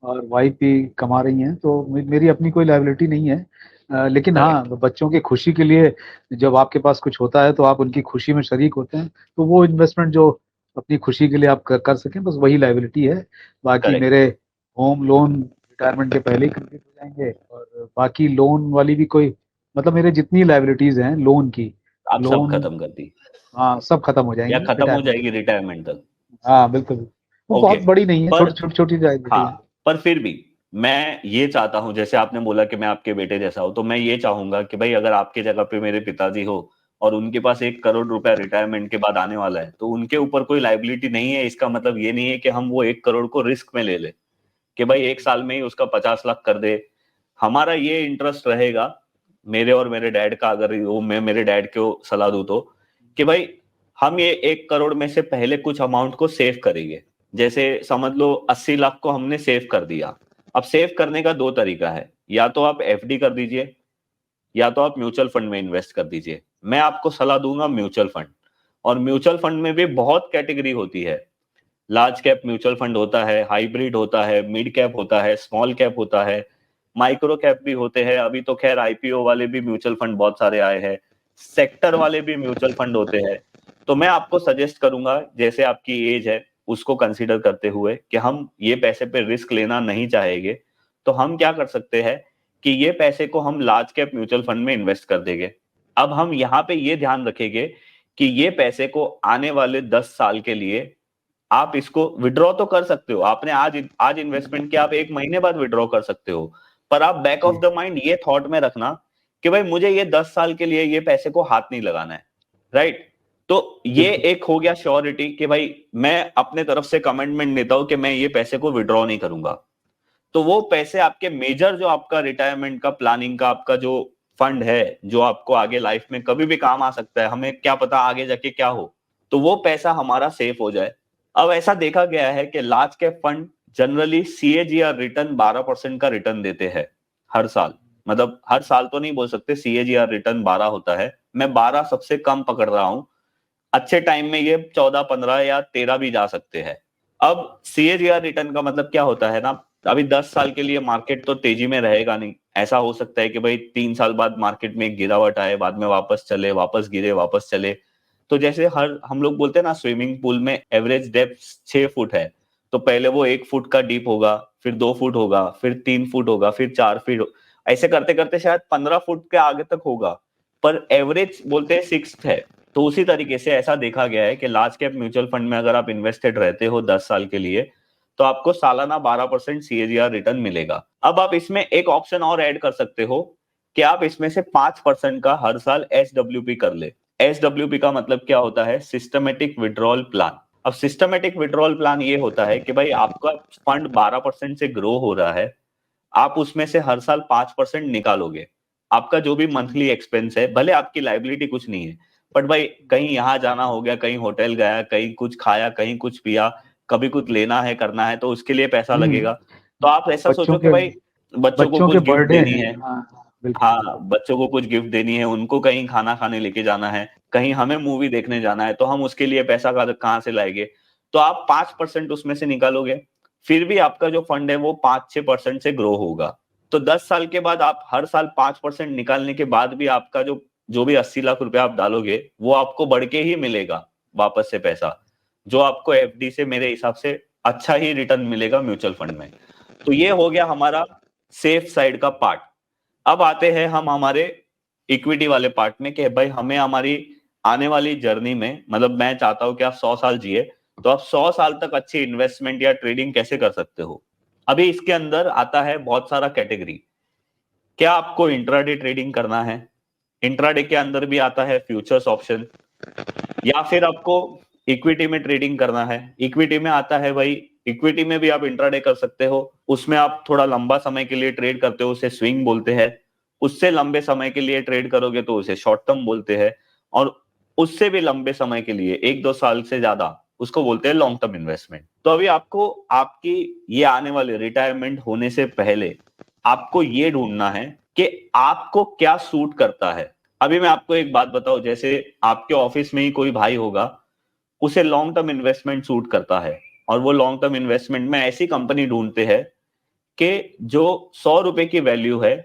और वाइफ भी कमा रही हैं, तो मेरी अपनी कोई लायबिलिटी नहीं है। लेकिन हाँ, करेक्ट। बच्चों की खुशी के लिए जब आपके पास कुछ होता है तो आप उनकी खुशी में शरीक होते हैं, तो वो इन्वेस्टमेंट जो अपनी खुशी के लिए आप कर सकें, बस वही लायबिलिटी है। बाकी करेक्ट। मेरे होम लोन रिटायरमेंट के पहले ही कंप्लीट हो जाएंगे, और बाकी लोन वाली भी कोई, मतलब मेरे जितनी लायबिलिटीज हैं लोन की, आप सब लोन, खत्म कर दी हाँ सब खत्म हो या जाएंगी खत्म हो रिटायरमेंट के जाएगी बाद। रिटायरमेंट तक? हाँ बिल्कुल। वो ओके। बहुत बड़ी नहीं है, पर छोटी छोटी छोटी लायबिलिटी है। हाँ, पर फिर भी मैं ये चाहता हूं, जैसे आपने बोला कि मैं आपके बेटे जैसा हूं, तो मैं ये चाहूंगा कि भाई अगर आपकी जगह पे मेरे पिताजी हो और उनके पास 1 करोड़ रुपया रिटायरमेंट के बाद आने वाला है, तो उनके ऊपर कोई लाइबिलिटी नहीं है। इसका मतलब ये नहीं है कि हम वो 1 करोड़ को रिस्क में ले ले कि भाई 1 साल में ही उसका 50 लाख कर दे। हमारा ये इंटरेस्ट रहेगा, मेरे और मेरे डैड का, अगर वो मैं मेरे डैड को सलाह दूं तो, कि भाई हम ये 1 करोड़ में से पहले कुछ अमाउंट को सेव करेंगे। जैसे समझ लो 80 लाख को हमने सेव कर दिया। अब सेव करने का दो तरीका है, या तो आप एफडी कर दीजिए या तो आप म्यूचुअल फंड में इन्वेस्ट कर दीजिए। मैं आपको सलाह दूंगा म्यूचुअल फंड। और म्यूचुअल फंड में भी बहुत कैटेगरी होती है। लार्ज कैप म्यूचुअल फंड होता है, हाइब्रिड होता है, मिड कैप होता है, स्मॉल कैप होता है, माइक्रो कैप भी होते हैं। अभी तो खैर आईपीओ वाले भी म्यूचुअल फंड बहुत सारे आए हैं, सेक्टर वाले भी म्यूचुअल फंड होते हैं। तो मैं आपको सजेस्ट करूंगा, जैसे आपकी एज है उसको कंसीडर करते हुए कि हम ये पैसे पे रिस्क लेना नहीं चाहेंगे, तो हम क्या कर सकते हैं कि ये पैसे को हम लार्ज कैप म्यूचुअल फंड में इन्वेस्ट कर देंगे। अब हम यहाँ पे ये ध्यान रखेंगे कि ये पैसे को आने वाले 10 साल के लिए आप इसको विड्रॉ तो कर सकते हो, आपने आज आज इन्वेस्टमेंट किया, आप 1 महीने बाद विड्रॉ कर सकते हो, पर आप बैक ऑफ जी द माइंड ये थॉट में रखना कि भाई मुझे ये 10 साल के लिए ये पैसे को हाथ नहीं लगाना है, राइट। तो ये बिल्कुल। एक हो गया श्योरिटी कि भाई मैं अपने तरफ से कमिटमेंट लेता हूं कि मैं ये पैसे को विड्रॉ नहीं करूंगा। तो वो पैसे आपके मेजर जो आपका रिटायरमेंट का प्लानिंग का आपका जो फंड है, जो आपको आगे लाइफ में कभी भी काम आ सकता है, हमें क्या पता आगे जाके क्या हो, तो वो पैसा हमारा सेफ हो जाए। अब ऐसा देखा गया है कि large cap fund generally CAGR return 12% का रिटर्न देते हैं हर साल। मतलब हर साल तो नहीं बोल सकते, सीएजीआर रिटर्न 12 होता है, मैं 12 सबसे कम पकड़ रहा हूं। अच्छे टाइम में ये 14, 15 या 13 भी जा सकते हैं। अब सीएजीआर रिटर्न का मतलब क्या होता है ना, अभी 10 साल के लिए मार्केट तो तेजी में रहेगा नहीं। ऐसा हो सकता है कि भाई 3 साल बाद मार्केट में एक गिरावट आए, बाद में वापस चले, वापस गिरे, वापस चले। तो जैसे हर हम लोग बोलते हैं ना, स्विमिंग पूल में एवरेज डेप्थ 6 फुट है, तो पहले वो 1 फुट का डीप होगा, फिर 2 फुट होगा, फिर 3 फुट होगा, फिर 4 फीट, ऐसे करते करते शायद 15 फुट के आगे तक होगा, पर एवरेज बोलते हैं 6 है। तो उसी तरीके से ऐसा देखा गया है कि लार्ज कैप म्यूचुअल फंड में अगर आप इन्वेस्टेड रहते हो 10 साल के लिए, तो आपको सालाना 12% सीएजीआर रिटर्न मिलेगा। अब आप इसमें एक ऑप्शन और ऐड कर सकते हो कि आप इसमें से 5% का हर साल एसडब्ल्यूपी कर ले। एसडब्ल्यूपी का मतलब क्या होता है, सिस्टमेटिक विड्रॉल प्लान। अब सिस्टमेटिक विड्रॉल प्लान ये होता है कि भाई आपका फंड 12% से ग्रो हो रहा है, आप उसमें से हर साल 5% निकालोगे। आपका जो भी मंथली एक्सपेंस है, भले आपकी लाइबिलिटी कुछ नहीं है, बट भाई कहीं यहाँ जाना हो गया, कहीं होटल गया, कहीं कुछ खाया, कहीं कुछ पिया, कभी कुछ लेना है करना है, तो उसके लिए पैसा लगेगा। तो आप ऐसा बच्चों सोचो कि के भाई बच्चों को बच्चों के कुछ गिफ्ट बर्थडे देनी हैं। है, हाँ हाँ, बिल्कुल हाँ, बिल्कुल। बच्चों को कुछ गिफ्ट देनी है, उनको कहीं खाना खाने लेके जाना है, कहीं हमें मूवी देखने जाना है, तो हम उसके लिए पैसा कहाँ से लाएंगे। तो आप 5% उसमें से निकालोगे, फिर भी आपका जो फंड है वो 5-6% से ग्रो होगा। तो 10 साल के बाद आप हर साल 5% निकालने के बाद भी आपका जो जो भी 80 लाख रुपए आप डालोगे, वो आपको बढ़ के ही मिलेगा वापस से पैसा, जो आपको एफडी से मेरे हिसाब से अच्छा ही रिटर्न मिलेगा म्यूचुअल फंड में। तो ये हो गया हमारा सेफ साइड का पार्ट। अब आते हैं हम हमारे इक्विटी वाले पार्ट में कि भाई हमें हमारी आने वाली जर्नी में, मतलब मैं चाहता हूं कि आप 100 साल जिए, तो आप 100 साल तक अच्छी इन्वेस्टमेंट या ट्रेडिंग कैसे कर सकते हो। अभी इसके अंदर आता है बहुत सारा कैटेगरी। क्या आपको इंट्राडे ट्रेडिंग करना है, इंट्राडे के अंदर भी आता है फ्यूचर्स ऑप्शन, या फिर आपको इक्विटी में ट्रेडिंग करना है। इक्विटी में आता है भाई, इक्विटी में भी आप इंट्राडे कर सकते हो, उसमें आप थोड़ा लंबा समय के लिए ट्रेड करते हो, उसे स्विंग बोलते हैं। उससे लंबे समय के लिए ट्रेड करोगे तो उसे शॉर्ट टर्म बोलते हैं, और उससे भी लंबे समय के लिए 1-2 साल से ज्यादा उसको बोलते हैं लॉन्ग टर्म इन्वेस्टमेंट। तो अभी आपको आपकी ये आने वाले रिटायरमेंट होने से पहले आपको ये ढूंढना है कि आपको क्या सूट करता है। अभी मैं आपको एक बात बताऊं, जैसे आपके ऑफिस में ही कोई भाई होगा, उसे लॉन्ग टर्म इन्वेस्टमेंट सूट करता है, और वो लॉन्ग टर्म इन्वेस्टमेंट में ऐसी कंपनी ढूंढते हैं कि जो 100 रुपए की वैल्यू है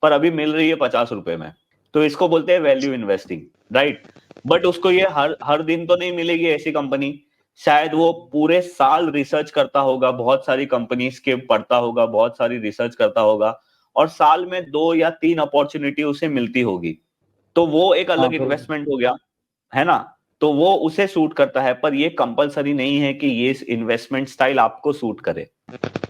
पर अभी मिल रही है 50 रुपए में, तो इसको बोलते हैं वैल्यू इन्वेस्टिंग, राइट। बट उसको ये हर हर दिन तो नहीं मिलेगी ऐसी कंपनी, शायद वो पूरे साल रिसर्च करता होगा, बहुत सारी कंपनीज के पढ़ता होगा, बहुत सारी रिसर्च करता होगा, और साल में 2 या 3 अपॉर्चुनिटी उसे मिलती होगी। तो वो एक हाँ अलग बिल्कुल। इन्वेस्टमेंट हो गया, है ना। तो वो उसे सूट करता है, पर ये कंपलसरी नहीं है कि ये इन्वेस्टमेंट स्टाइल आपको सूट करे।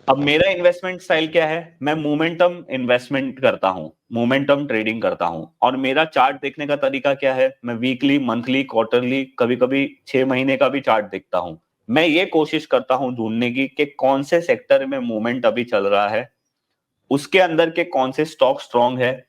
अब मेरा इन्वेस्टमेंट स्टाइल क्या है, मैं मोमेंटम इन्वेस्टमेंट करता हूं, मोमेंटम ट्रेडिंग करता हूं। और मेरा चार्ट देखने का तरीका क्या है, मैं वीकली, मंथली, क्वार्टरली, कभी कभी 6 महीने का भी चार्ट देखता हूं। मैं ये कोशिश करता हूं ढूंढने की कि कौन से सेक्टर में मूवमेंट अभी चल रहा है, उसके अंदर के कौन से स्टॉक स्ट्रांग है,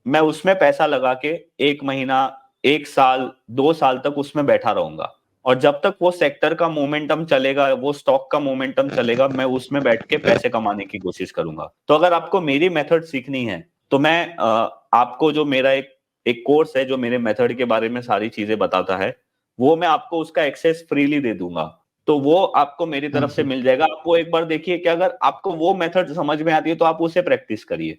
मैं उसमें पैसा लगा के 1 महीना, 1 साल, 2 साल तक उसमें बैठा रहूंगा। और जब तक वो सेक्टर का मोमेंटम चलेगा, वो स्टॉक का मोमेंटम चलेगा, मैं उसमें बैठ के पैसे कमाने की कोशिश करूंगा। तो अगर आपको मेरी मेथड सीखनी है, तो मैं आपको जो मेरा एक एक कोर्स है जो मेरे मेथड के बारे में सारी चीजें बताता है, वो मैं आपको उसका एक्सेस फ्रीली दे दूंगा। तो वो आपको मेरी हाँ तरफ से जी। मिल जाएगा। आप वो एक बार देखिए कि अगर आपको वो मेथड समझ में आती है तो आप उसे प्रैक्टिस करिए।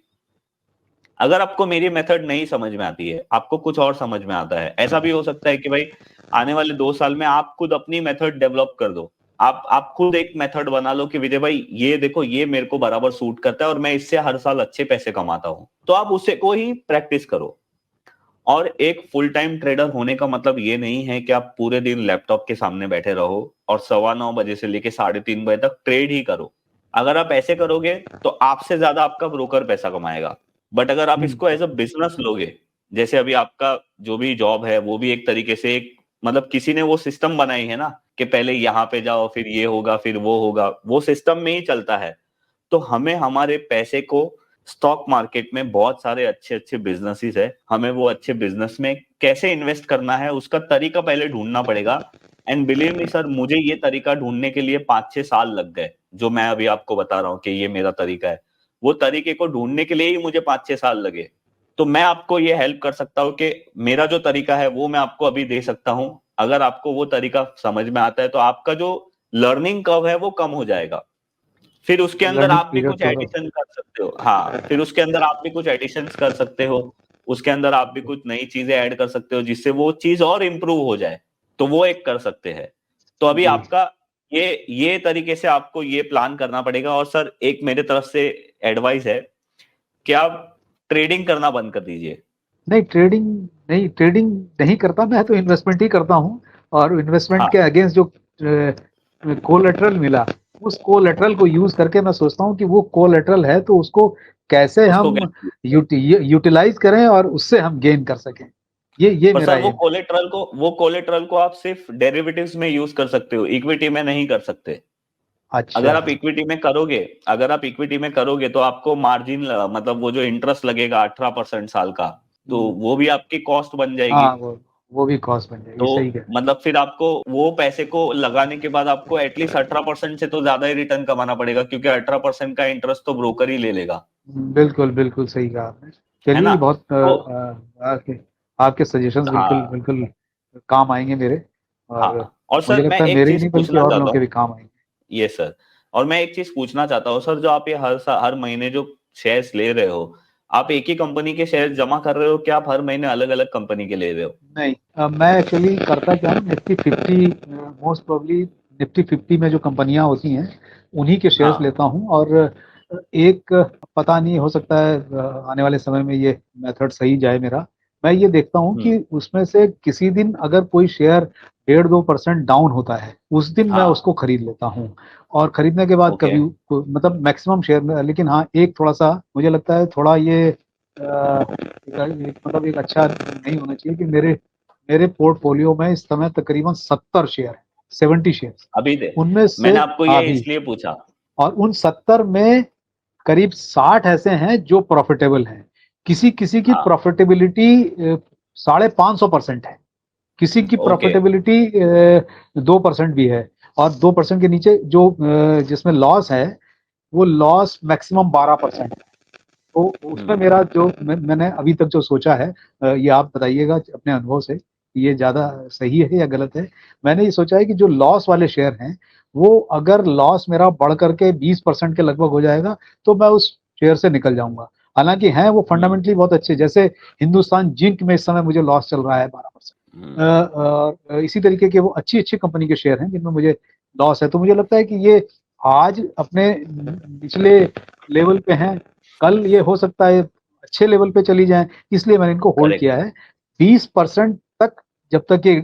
अगर आपको मेरी मेथड नहीं समझ में आती है, आपको कुछ और समझ में आता है, ऐसा भी हो सकता है कि भाई आने वाले 2 साल में आप खुद अपनी मेथड डेवलप कर दो। आप खुद एक मेथड बना लो कि विजय भाई ये देखो ये मेरे को बराबर सूट करता है और मैं इससे हर साल अच्छे पैसे कमाता हूँ। तो आप उसे को ही प्रैक्टिस करो। और एक फुल टाइम ट्रेडर होने का मतलब ये नहीं है कि आप पूरे दिन लैपटॉप के सामने बैठे रहो और 9:15 बजे से लेके 3:30 बजे तक ट्रेड ही करो। अगर आप ऐसे करोगे तो आपसे ज्यादा आपका ब्रोकर पैसा कमाएगा। बट अगर आप इसको एज अ बिजनेस लोगे, जैसे अभी आपका जो भी जॉब है वो भी एक तरीके से एक मतलब किसी ने वो सिस्टम बनाई है ना कि पहले यहाँ पे जाओ फिर ये होगा फिर वो होगा, वो सिस्टम में ही चलता है। तो हमें हमारे पैसे को स्टॉक मार्केट में बहुत सारे अच्छे अच्छे बिजनेसेस है, हमें वो अच्छे बिजनेस में कैसे इन्वेस्ट करना है उसका तरीका पहले ढूंढना पड़ेगा। एंड बिलीव मी सर, मुझे ये तरीका ढूंढने के लिए 5-6 साल लग गए। जो मैं अभी आपको बता रहा हूँ कि ये मेरा तरीका है, वो तरीके को ढूंढने के लिए ही मुझे 5-6 साल लगे। तो मैं आपको ये हेल्प कर सकता हूँ कि मेरा जो तरीका है वो मैं आपको अभी दे सकता हूँ। अगर आपको वो तरीका समझ में आता है तो आपका जो लर्निंग कर्व है वो कम हो जाएगा। फिर उसके अंदर लर्निंग आप भी पीरियड कुछ थोड़ा। एडिशन कर सकते हो। हाँ, फिर उसके अंदर आप भी कुछ एडिशन कर सकते हो। उसके अंदर आप भी कुछ नई चीजें ऐड कर सकते हो जिससे वो चीज और इम्प्रूव हो जाए। तो वो एक कर सकते हैं। तो अभी जी। आपका ये तरीके से आपको ये प्लान करना पड़ेगा। और सर एक मेरे तरफ से एडवाइस है कि आप ट्रेडिंग करना बंद कर दीजिए। नहीं ट्रेडिंग, नहीं ट्रेडिंग नहीं करता, मैं तो इन्वेस्टमेंट ही करता हूँ। और इन्वेस्टमेंट के हाँ, अगेंस्ट जो कोलेटरल मिला, उस कोलेटरल को यूज करके मैं सोचता हूँ कि वो कोलेटरल है तो उसको कैसे उसको हम गेन। यूटिलाइज करें और उससे हम गेन कर सकें। ये पर मेरा सर एम है। वो कोलेटरल को आप सिर्फ डेरिवेटिव्स में यूज कर सकते हो, इक्विटी में नहीं कर सकते। अच्छा। अगर आप इक्विटी में करोगे तो आपको मार्जिन मतलब वो जो इंटरेस्ट लगेगा 18% साल का, तो हम्म, वो भी आपकी कॉस्ट बन जाएगी। हाँ वो भी कॉस्ट बन जाएगी, तो सही कह रहे मतलब फिर आपको वो पैसे को लगाने के बाद आपको एटलीस्ट 18% से तो ज्यादा ही रिटर्न कमाना पड़ेगा, क्योंकि 18% का इंटरेस्ट तो ब्रोकर ही ले लेगा। बिल्कुल बिल्कुल सही कहा आपने। है चलिए ना? बहुत तो आपके आपके सजेशंस बिल्कुल हाँ, बिल्कुल काम आएंगे मेरे। और हाँ। और मुझे सर मैं लगता है एक मेरे ही चीज नहीं बल्कि पूछना और लोगों चाहता के हूँ। भी काम आएंगे। ये सर, और मैं एक चीज पूछना चाहता हूँ सर, जो आप ये हर महीने जो शेयर्स ले रहे हो, आप एक ही कंपनी के शेयर जमा कर रहे हो कि आप हर महीने अलग अलग कंपनी के ले रहे हो? नहीं, मैं एक्चुअली करता क्या हूँ, निफ्टी 50, मोस्ट प्रोबब्ली निफ्टी 50 में जो कंपनियां होती हैं उन्हीं के शेयर्स हाँ। लेता हूँ। और एक पता नहीं, हो सकता है आने वाले समय में ये मेथड सही जाए मेरा। मैं ये देखता हूँ कि हम्म। उसमें से किसी दिन अगर कोई शेयर 1.5-2% डाउन होता है, उस दिन मैं हाँ। उसको खरीद लेता हूँ। और खरीदने के बाद ओके। कभी मतलब मैक्सिमम शेयर में, लेकिन हाँ एक थोड़ा सा मुझे लगता है थोड़ा ये मतलब एक अच्छा नहीं होना चाहिए कि मेरे मेरे पोर्टफोलियो में इस समय तकरीबन 70 शेयर है, 70 शेयर। अभी दे उनमें से मैंने आपको ये अभी, इसलिए पूछा। और उन 70 में करीब 60 ऐसे हैं जो प्रॉफिटेबल हैं। किसी किसी की हाँ। प्रॉफिटेबिलिटी 550% है, किसी की ओके। प्रॉफिटेबिलिटी 2% भी है। और 2% के नीचे जो जिसमें लॉस है, वो लॉस मैक्सिमम 12% है। तो उसमें हम्म। मेरा जो मैंने अभी तक जो सोचा है, ये आप बताइएगा अपने अनुभव से, ये ज्यादा सही है या गलत है। मैंने ये सोचा है कि जो लॉस वाले शेयर हैं, वो अगर लॉस मेरा बढ़ करके 20% के लगभग हो जाएगा तो मैं उस शेयर से निकल जाऊंगा। हालांकि हैं वो हम्म। फंडामेंटली बहुत अच्छे, जैसे हिंदुस्तान जिंक में इस समय मुझे लॉस चल रहा है 12%। हम्म। इसी तरीके के वो अच्छी अच्छी कंपनी के शेयर हैं जिनमें मुझे लॉस है। तो मुझे लगता है कि ये आज अपने निचले लेवल पे हैं, कल ये हो सकता है अच्छे लेवल पे चली जाएं, इसलिए मैंने इनको होल्ड करेक्ट। किया है। 20% तक जब तक ये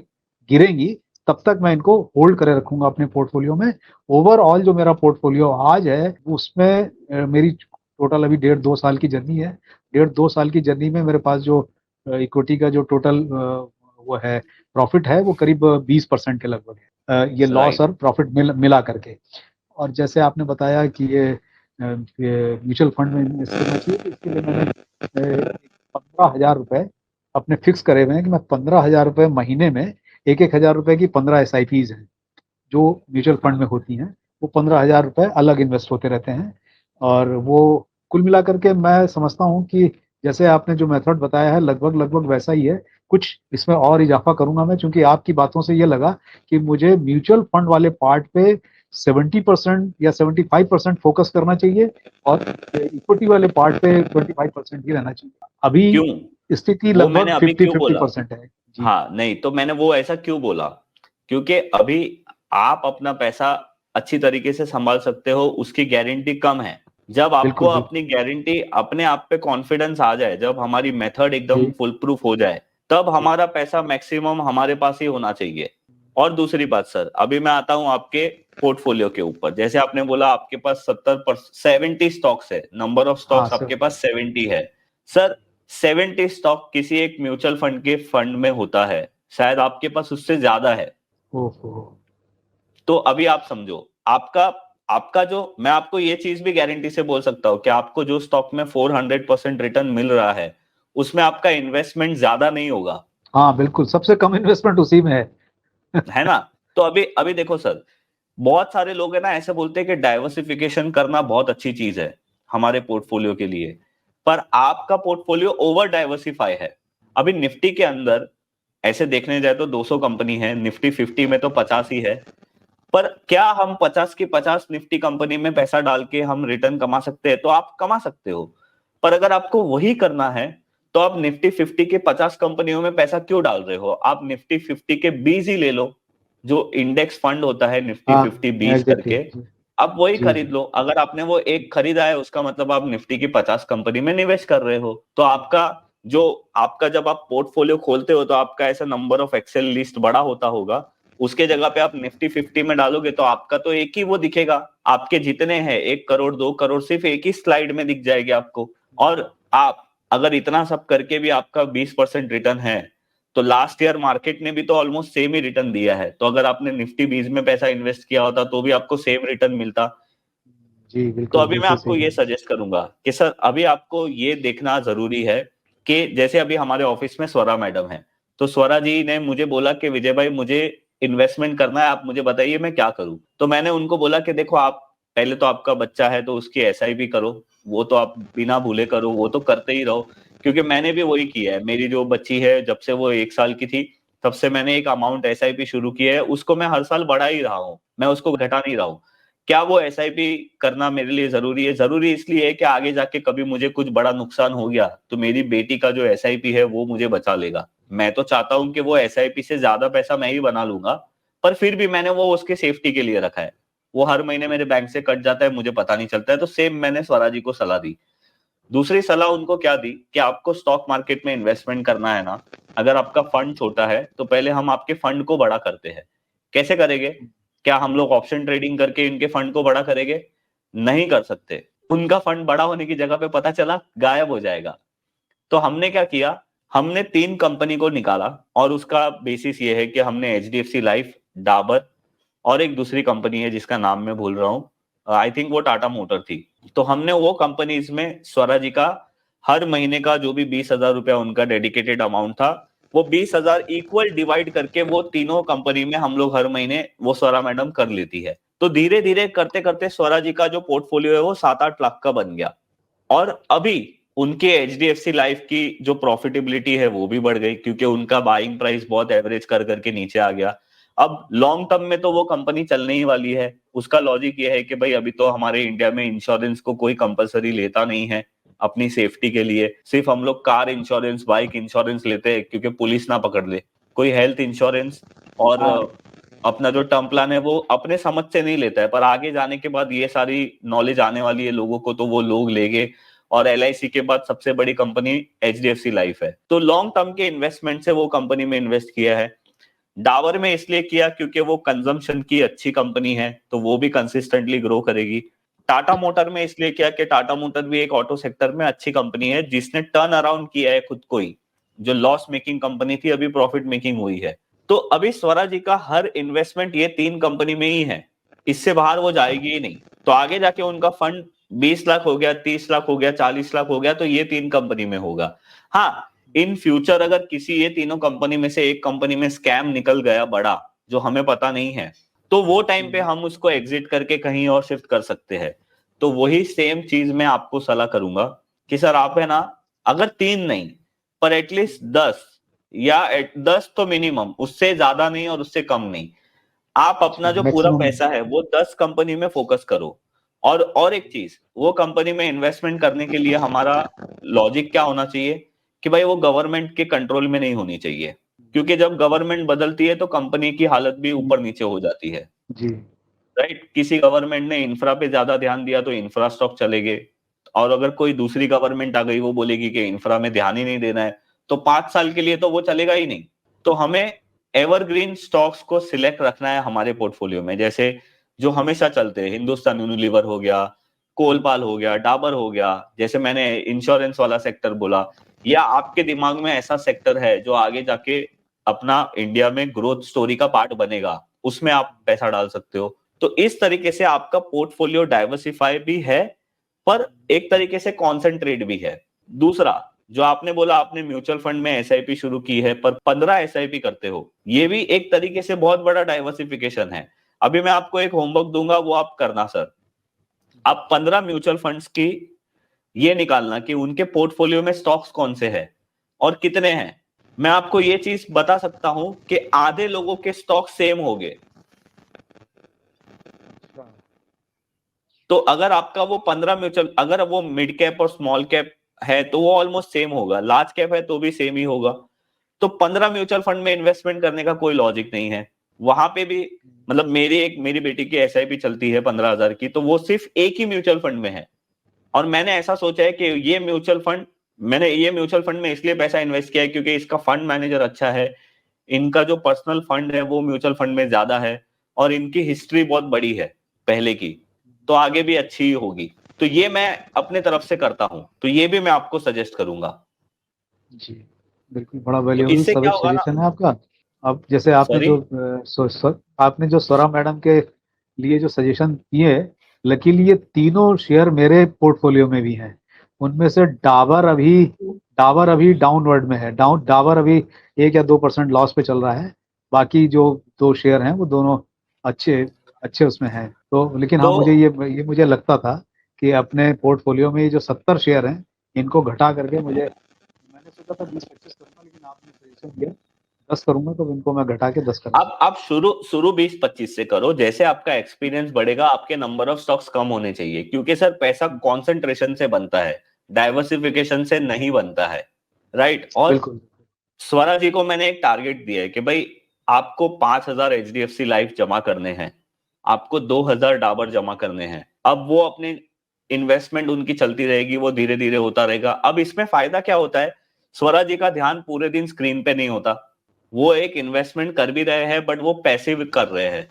गिरेंगी तब तक मैं इनको होल्ड करे रखूंगा अपने पोर्टफोलियो में। ओवरऑल जो मेरा पोर्टफोलियो आज है उसमें मेरी टोटल अभी 1.5-2 साल की जर्नी है। 1.5-2 साल की जर्नी में मेरे पास जो इक्विटी का जो टोटल वो है, प्रॉफिट है, वो करीब 20% के लगभग है, ये लॉस राइट। और प्रॉफिट मिला करके। और जैसे आपने बताया कि ये म्यूचुअल फंड में इन्वेस्ट करना चाहिए, तो इसके लिए मैंने 15,000 रुपए अपने फिक्स करे हुए हैं कि मैं 15,000 रुपए महीने में, 1-1 हजार रुपए की 15 SIPs हैं जो म्यूचुअल फंड हाँ। में होती हैं। वो 15,000 रुपए अलग इन्वेस्ट होते रहते हैं। और वो कुल मिला करके मैं समझता हूँ कि जैसे आपने जो मेथड बताया है लगभग लगभग वैसा ही है। कुछ इसमें और इजाफा करूंगा मैं, क्योंकि आपकी बातों से ये लगा कि मुझे म्यूचुअल फंड वाले पार्ट पे 70% या 75% फोकस करना चाहिए, और इक्विटी वाले पार्ट पे 25% ही रहना चाहिए। क्यों? अभी स्थिति वो मैंने लगभग अभी फिफ्टी क्यों फिफ्टी बोला? परसेंट है जी। हाँ, नहीं तो मैंने वो ऐसा क्यों बोला? क्योंकि अभी आप अपना पैसा अच्छी तरीके से संभाल सकते हो, उसकी गारंटी कम है। जब आपको बिल्कुल बिल्कुल। अपनी गारंटी, अपने आप पे कॉन्फिडेंस आ जाए, जब हमारी मेथड एकदम जी फुल प्रूफ हो जाए, तब जी हमारा पैसा मैक्सिमम हमारे पास ही होना चाहिए। और दूसरी बात सर, अभी मैं आता हूं आपके पोर्टफोलियो के ऊपर। जैसे आपने बोला आपके पास 70 स्टॉक्स है, नंबर ऑफ हाँ स्टॉक्स आपके सर। पास 70 है। सर 70 स्टॉक किसी एक म्यूचुअल फंड के फंड में होता है, शायद आपके पास उससे ज्यादा है। ओहो। तो अभी आप समझो, आपका आपका जो, मैं आपको ये चीज भी गारंटी से बोल सकता हूं कि आपको जो स्टॉक में 400% रिटर्न मिल रहा है, उसमें आपका इन्वेस्टमेंट ज्यादा नहीं होगा। हाँ बिल्कुल, सबसे कम इन्वेस्टमेंट उसी में है। है ना? तो अभी अभी देखो सर, बहुत सारे लोग है ना ऐसे बोलते हैं कि डाइवर्सिफिकेशन करना बहुत अच्छी चीज है हमारे पोर्टफोलियो के लिए, पर आपका पोर्टफोलियो ओवर डाइवर्सिफाई है। अभी निफ्टी के अंदर ऐसे देखने जाए तो 200 कंपनी है, निफ्टी 50 में तो 50 ही है। पर क्या हम 50 की 50 निफ्टी कंपनी में पैसा डाल के हम रिटर्न कमा सकते हैं? तो आप कमा सकते हो। पर अगर आपको वही करना है, तो आप निफ्टी 50 के 50 कंपनियों में पैसा क्यों डाल रहे हो? आप निफ्टी 50 के 20 ही ले लो, जो इंडेक्स फंड होता है निफ्टी हाँ 50 20 एग्जैक्टली करके। जी। आप वही जी खरीद जी। लो। अगर आपने वो एक खरीदा है, उसका मतलब आप निफ्टी की 50 कंपनी में निवेश कर रहे हो। तो आपका जो, आपका जब आप पोर्टफोलियो खोलते हो तो आपका ऐसा नंबर ऑफ एक्सेल लिस्ट बड़ा होता होगा, उसके जगह पे आप निफ्टी 50 में डालोगे तो आपका तो एक ही वो दिखेगा। आपके जितने हैं 1 करोड़ 2 करोड़ सिर्फ एक ही स्लाइड में दिख जाएगी आपको। और आप अगर इतना सब करके भी आपका 20% रिटर्न है, तो लास्ट ईयर मार्केट ने भी तो ऑलमोस्ट सेम ही रिटर्न दिया है। तो अगर आपने निफ्टी 20 में पैसा इन्वेस्ट किया होता तो भी आपको सेम रिटर्न मिलता। जी तो बिल्कुल अभी मैं बिल्कुल आपको सही ये कह सजेस्ट करूंगा कि सर अभी आपको ये देखना जरूरी है कि जैसे अभी हमारे ऑफिस में स्वरा मैडम है, तो स्वरा जी ने मुझे बोला कि विजय भाई मुझे इन्वेस्टमेंट करना है, आप मुझे बताइए मैं क्या करूं। तो मैंने उनको बोला कि देखो, आप पहले तो आपका बच्चा है तो उसकी एसआईपी करो, वो तो आप बिना भूले करो, वो तो करते ही रहो। क्योंकि मैंने भी वही किया है। मेरी जो बच्ची है जब से वो 1 साल की थी, तब से मैंने एक अमाउंट एसआईपी शुरू की है, उसको मैं हर साल बढ़ा ही रहा हूँ, मैं उसको घटा नहीं रहा हूँ। क्या वो एसआईपी करना मेरे लिए जरूरी है? जरूरी इसलिए है कि आगे जाके कभी मुझे कुछ बड़ा नुकसान हो गया तो मेरी बेटी का जो एसआईपी है वो मुझे बचा लेगा। मैं तो चाहता हूं कि वो एसआईपी से ज्यादा पैसा मैं ही बना लूंगा, पर फिर भी मैंने वो उसके सेफ्टी के लिए रखा है। वो हर महीने मेरे बैंक से कट जाता है, मुझे पता नहीं चलता है। तो सेम मैंने स्वराज जी को सलाह दी। दूसरी सलाह उनको क्या दी कि आपको स्टॉक मार्केट में इन्वेस्टमेंट करना है ना, अगर आपका फंड छोटा है तो पहले हम आपके फंड को बड़ा करते हैं। कैसे करेंगे? क्या हम लोग ऑप्शन ट्रेडिंग करके इनके फंड को बड़ा करेंगे? नहीं कर सकते। उनका फंड बड़ा होने की जगह पे पता चला गायब हो जाएगा। तो हमने क्या किया, हमने 3 कंपनी को निकाला, और उसका बेसिस ये है कि हमने एचडीएफसी लाइफ, डाबर, और एक दूसरी कंपनी है जिसका नाम मैं भूल रहा हूँ, आई थिंक वो टाटा मोटर थी। तो हमने वो कंपनीज में स्वराज जी का हर महीने का जो भी 20,000 रुपया उनका डेडिकेटेड अमाउंट था, वो 20,000 इक्वल डिवाइड करके वो तीनों कंपनी में हम लोग हर महीने वो स्वरा मैडम कर लेती है। तो धीरे धीरे करते करते स्वराज जी का जो पोर्टफोलियो है वो 7-8 लाख का बन गया। और अभी उनके एचडीएफसी लाइफ की जो प्रॉफिटेबिलिटी है वो भी बढ़ गई, क्योंकि उनका बाइंग प्राइस बहुत एवरेज कर करके नीचे आ गया। अब लॉन्ग टर्म में तो वो कंपनी चलने ही वाली है। उसका लॉजिक ये है कि भाई अभी तो हमारे इंडिया में इंश्योरेंस को कोई कंपलसरी लेता नहीं है अपनी सेफ्टी के लिए। सिर्फ हम लोग कार इंश्योरेंस, बाइक इंश्योरेंस लेते हैं क्योंकि पुलिस ना पकड़ ले। कोई हेल्थ इंश्योरेंस और हाँ अपना जो टर्म प्लान है वो अपने समझ से नहीं लेता है। पर आगे जाने के बाद ये सारी नॉलेज आने वाली है लोगों को, तो वो लोग लेंगे। और एलआईसी के बाद सबसे बड़ी कंपनी एचडीएफसी लाइफ है। तो लॉन्ग टर्म के इन्वेस्टमेंट से वो कंपनी में इन्वेस्ट किया है। डाबर में इसलिए किया क्योंकि वो कंजम्पशन की अच्छी कंपनी है, तो वो भी कंसिस्टेंटली ग्रो करेगी। टाटा मोटर में इसलिए किया कि टाटा मोटर भी एक ऑटो सेक्टर में अच्छी कंपनी है जिसने टर्न अराउंड किया है खुद को ही। जो लॉस मेकिंग कंपनी थी अभी प्रॉफिट मेकिंग हुई है। तो अभी स्वराज जी का हर इन्वेस्टमेंट ये 3 कंपनी में ही है, इससे बाहर वो जाएगी ही नहीं। तो आगे जाके उनका फंड 20 लाख हो गया, 30 लाख हो गया, 40 लाख हो गया, तो ये 3 कंपनी में होगा। हाँ, इन फ्यूचर अगर किसी ये तीनों कंपनी में से एक कंपनी में स्कैम निकल गया बड़ा, जो हमें पता नहीं है, तो वो टाइम पे हम उसको एग्जिट करके कहीं और शिफ्ट कर सकते हैं। तो वही सेम चीज मैं आपको सलाह करूंगा कि सर आप है ना अगर 3 नहीं पर एटलीस्ट 10 या 10 तो मिनिमम, उससे ज्यादा नहीं और उससे कम नहीं। आप अपना जो पूरा मैक्सिमम। पैसा है वो 10 कंपनी में फोकस करो। और एक चीज, वो कंपनी में इन्वेस्टमेंट करने के लिए हमारा लॉजिक क्या होना चाहिए कि भाई वो गवर्नमेंट के कंट्रोल में नहीं होनी चाहिए, क्योंकि जब गवर्नमेंट बदलती है तो कंपनी की हालत भी ऊपर नीचे हो जाती है। जी। राइट, किसी गवर्नमेंट ने इंफ्रा पे ज्यादा ध्यान दिया तो इंफ्रा स्टॉक चलेंगे, और अगर कोई दूसरी गवर्नमेंट आ गई वो बोलेगी कि इंफ्रा में ध्यान ही नहीं देना है, तो 5 साल के लिए तो वो चलेगा ही नहीं। तो हमें एवरग्रीन स्टॉक्स को सिलेक्ट रखना है हमारे पोर्टफोलियो में, जैसे जो हमेशा चलते हैं, हिंदुस्तान यूनिलीवर हो गया, कोलपाल हो गया, डाबर हो गया, जैसे मैंने इंश्योरेंस वाला सेक्टर बोला, या आपके दिमाग में ऐसा सेक्टर है जो आगे जाके अपना इंडिया में ग्रोथ स्टोरी का पार्ट बनेगा, उसमें आप पैसा डाल सकते हो। तो इस तरीके से आपका पोर्टफोलियो डाइवर्सिफाई भी है, पर एक तरीके से कॉन्सेंट्रेट भी है। दूसरा, जो आपने बोला आपने म्यूचुअल फंड में एसआईपी शुरू की है पर 15 एसआईपी करते हो, ये भी एक तरीके से बहुत बड़ा डाइवर्सिफिकेशन है। अभी मैं आपको एक होमवर्क दूंगा, वो आप करना सर। आप 15 म्यूचुअल फंड्स की ये निकालना कि उनके पोर्टफोलियो में स्टॉक्स कौन से हैं और कितने हैं। मैं आपको ये चीज बता सकता हूं कि आधे लोगों के स्टॉक सेम हो गए। तो अगर आपका वो 15 म्यूचुअल, अगर वो मिड कैप और स्मॉल कैप है तो वो ऑलमोस्ट सेम होगा, लार्ज कैप है तो भी सेम ही होगा। तो 15 म्यूचुअल फंड में इन्वेस्टमेंट करने का कोई लॉजिक नहीं है। वहां पे भी मतलब मेरी बेटी की एसआईपी चलती है 15,000 की, तो वो सिर्फ एक ही म्यूचुअल फंड में है। और मैंने ऐसा सोचा है कि मैंने ये म्यूचुअल फंड में इसलिए पैसा इन्वेस्ट किया है क्योंकि इसका फंड मैनेजर अच्छा है, इनका जो पर्सनल फंड है वो म्यूचुअल फंड में ज्यादा है, और इनकी हिस्ट्री बहुत बड़ी है पहले की, तो आगे भी अच्छी ही होगी। तो ये मैं अपने तरफ से करता हूं, तो ये भी मैं आपको सजेस्ट करूंगा। जी, बिल्कुल, बड़ा तो वैल्यूएबल इससे क्या होगा ना। सजेशन है आपका। अब जैसे आपने सॉरी। जो आपने जो स्वरा मैडम के लिए जो सजेशन दिए, लकीली ये तीनों शेयर मेरे पोर्टफोलियो में भी हैं। उनमें से डाबर अभी डाउनवर्ड में है, डाबर अभी 1 या 2% लॉस पे चल रहा है। बाकी जो 2 शेयर हैं वो दोनों अच्छे अच्छे उसमें हैं। तो लेकिन हाँ, तो ये मुझे लगता था कि अपने पोर्टफोलियो में ये जो 70 शेयर हैं, इनको घटा करके मैंने सोचा था 20-25 करूंगा, लेकिन आपने सजेशन दिया 10 करूंगा, तो इनको मैं घटा के 10 करूंगा। अब आप शुरू शुरू 20-25 से करो, जैसे आपका एक्सपीरियंस बढ़ेगा आपके नंबर ऑफ स्टॉक्स कम होने चाहिए, क्योंकि सर पैसा कंसंट्रेशन से बनता है, डाइवर्सिफिकेशन से नहीं बनता है। राइट। और बिल्कुल। स्वरा जी को मैंने एक टारगेट दिया है कि भाई आपको 5,000 एचडीएफसी लाइफ जमा करने हैं, आपको 2,000 डाबर जमा करने हैं। अब वो अपने इन्वेस्टमेंट उनकी चलती रहेगी, वो धीरे धीरे होता रहेगा। अब इसमें फायदा क्या होता है, स्वरा जी का ध्यान पूरे दिन स्क्रीन पे नहीं होता, वो एक इन्वेस्टमेंट कर भी रहे हैं बट वो पैसिव कर रहे हैं।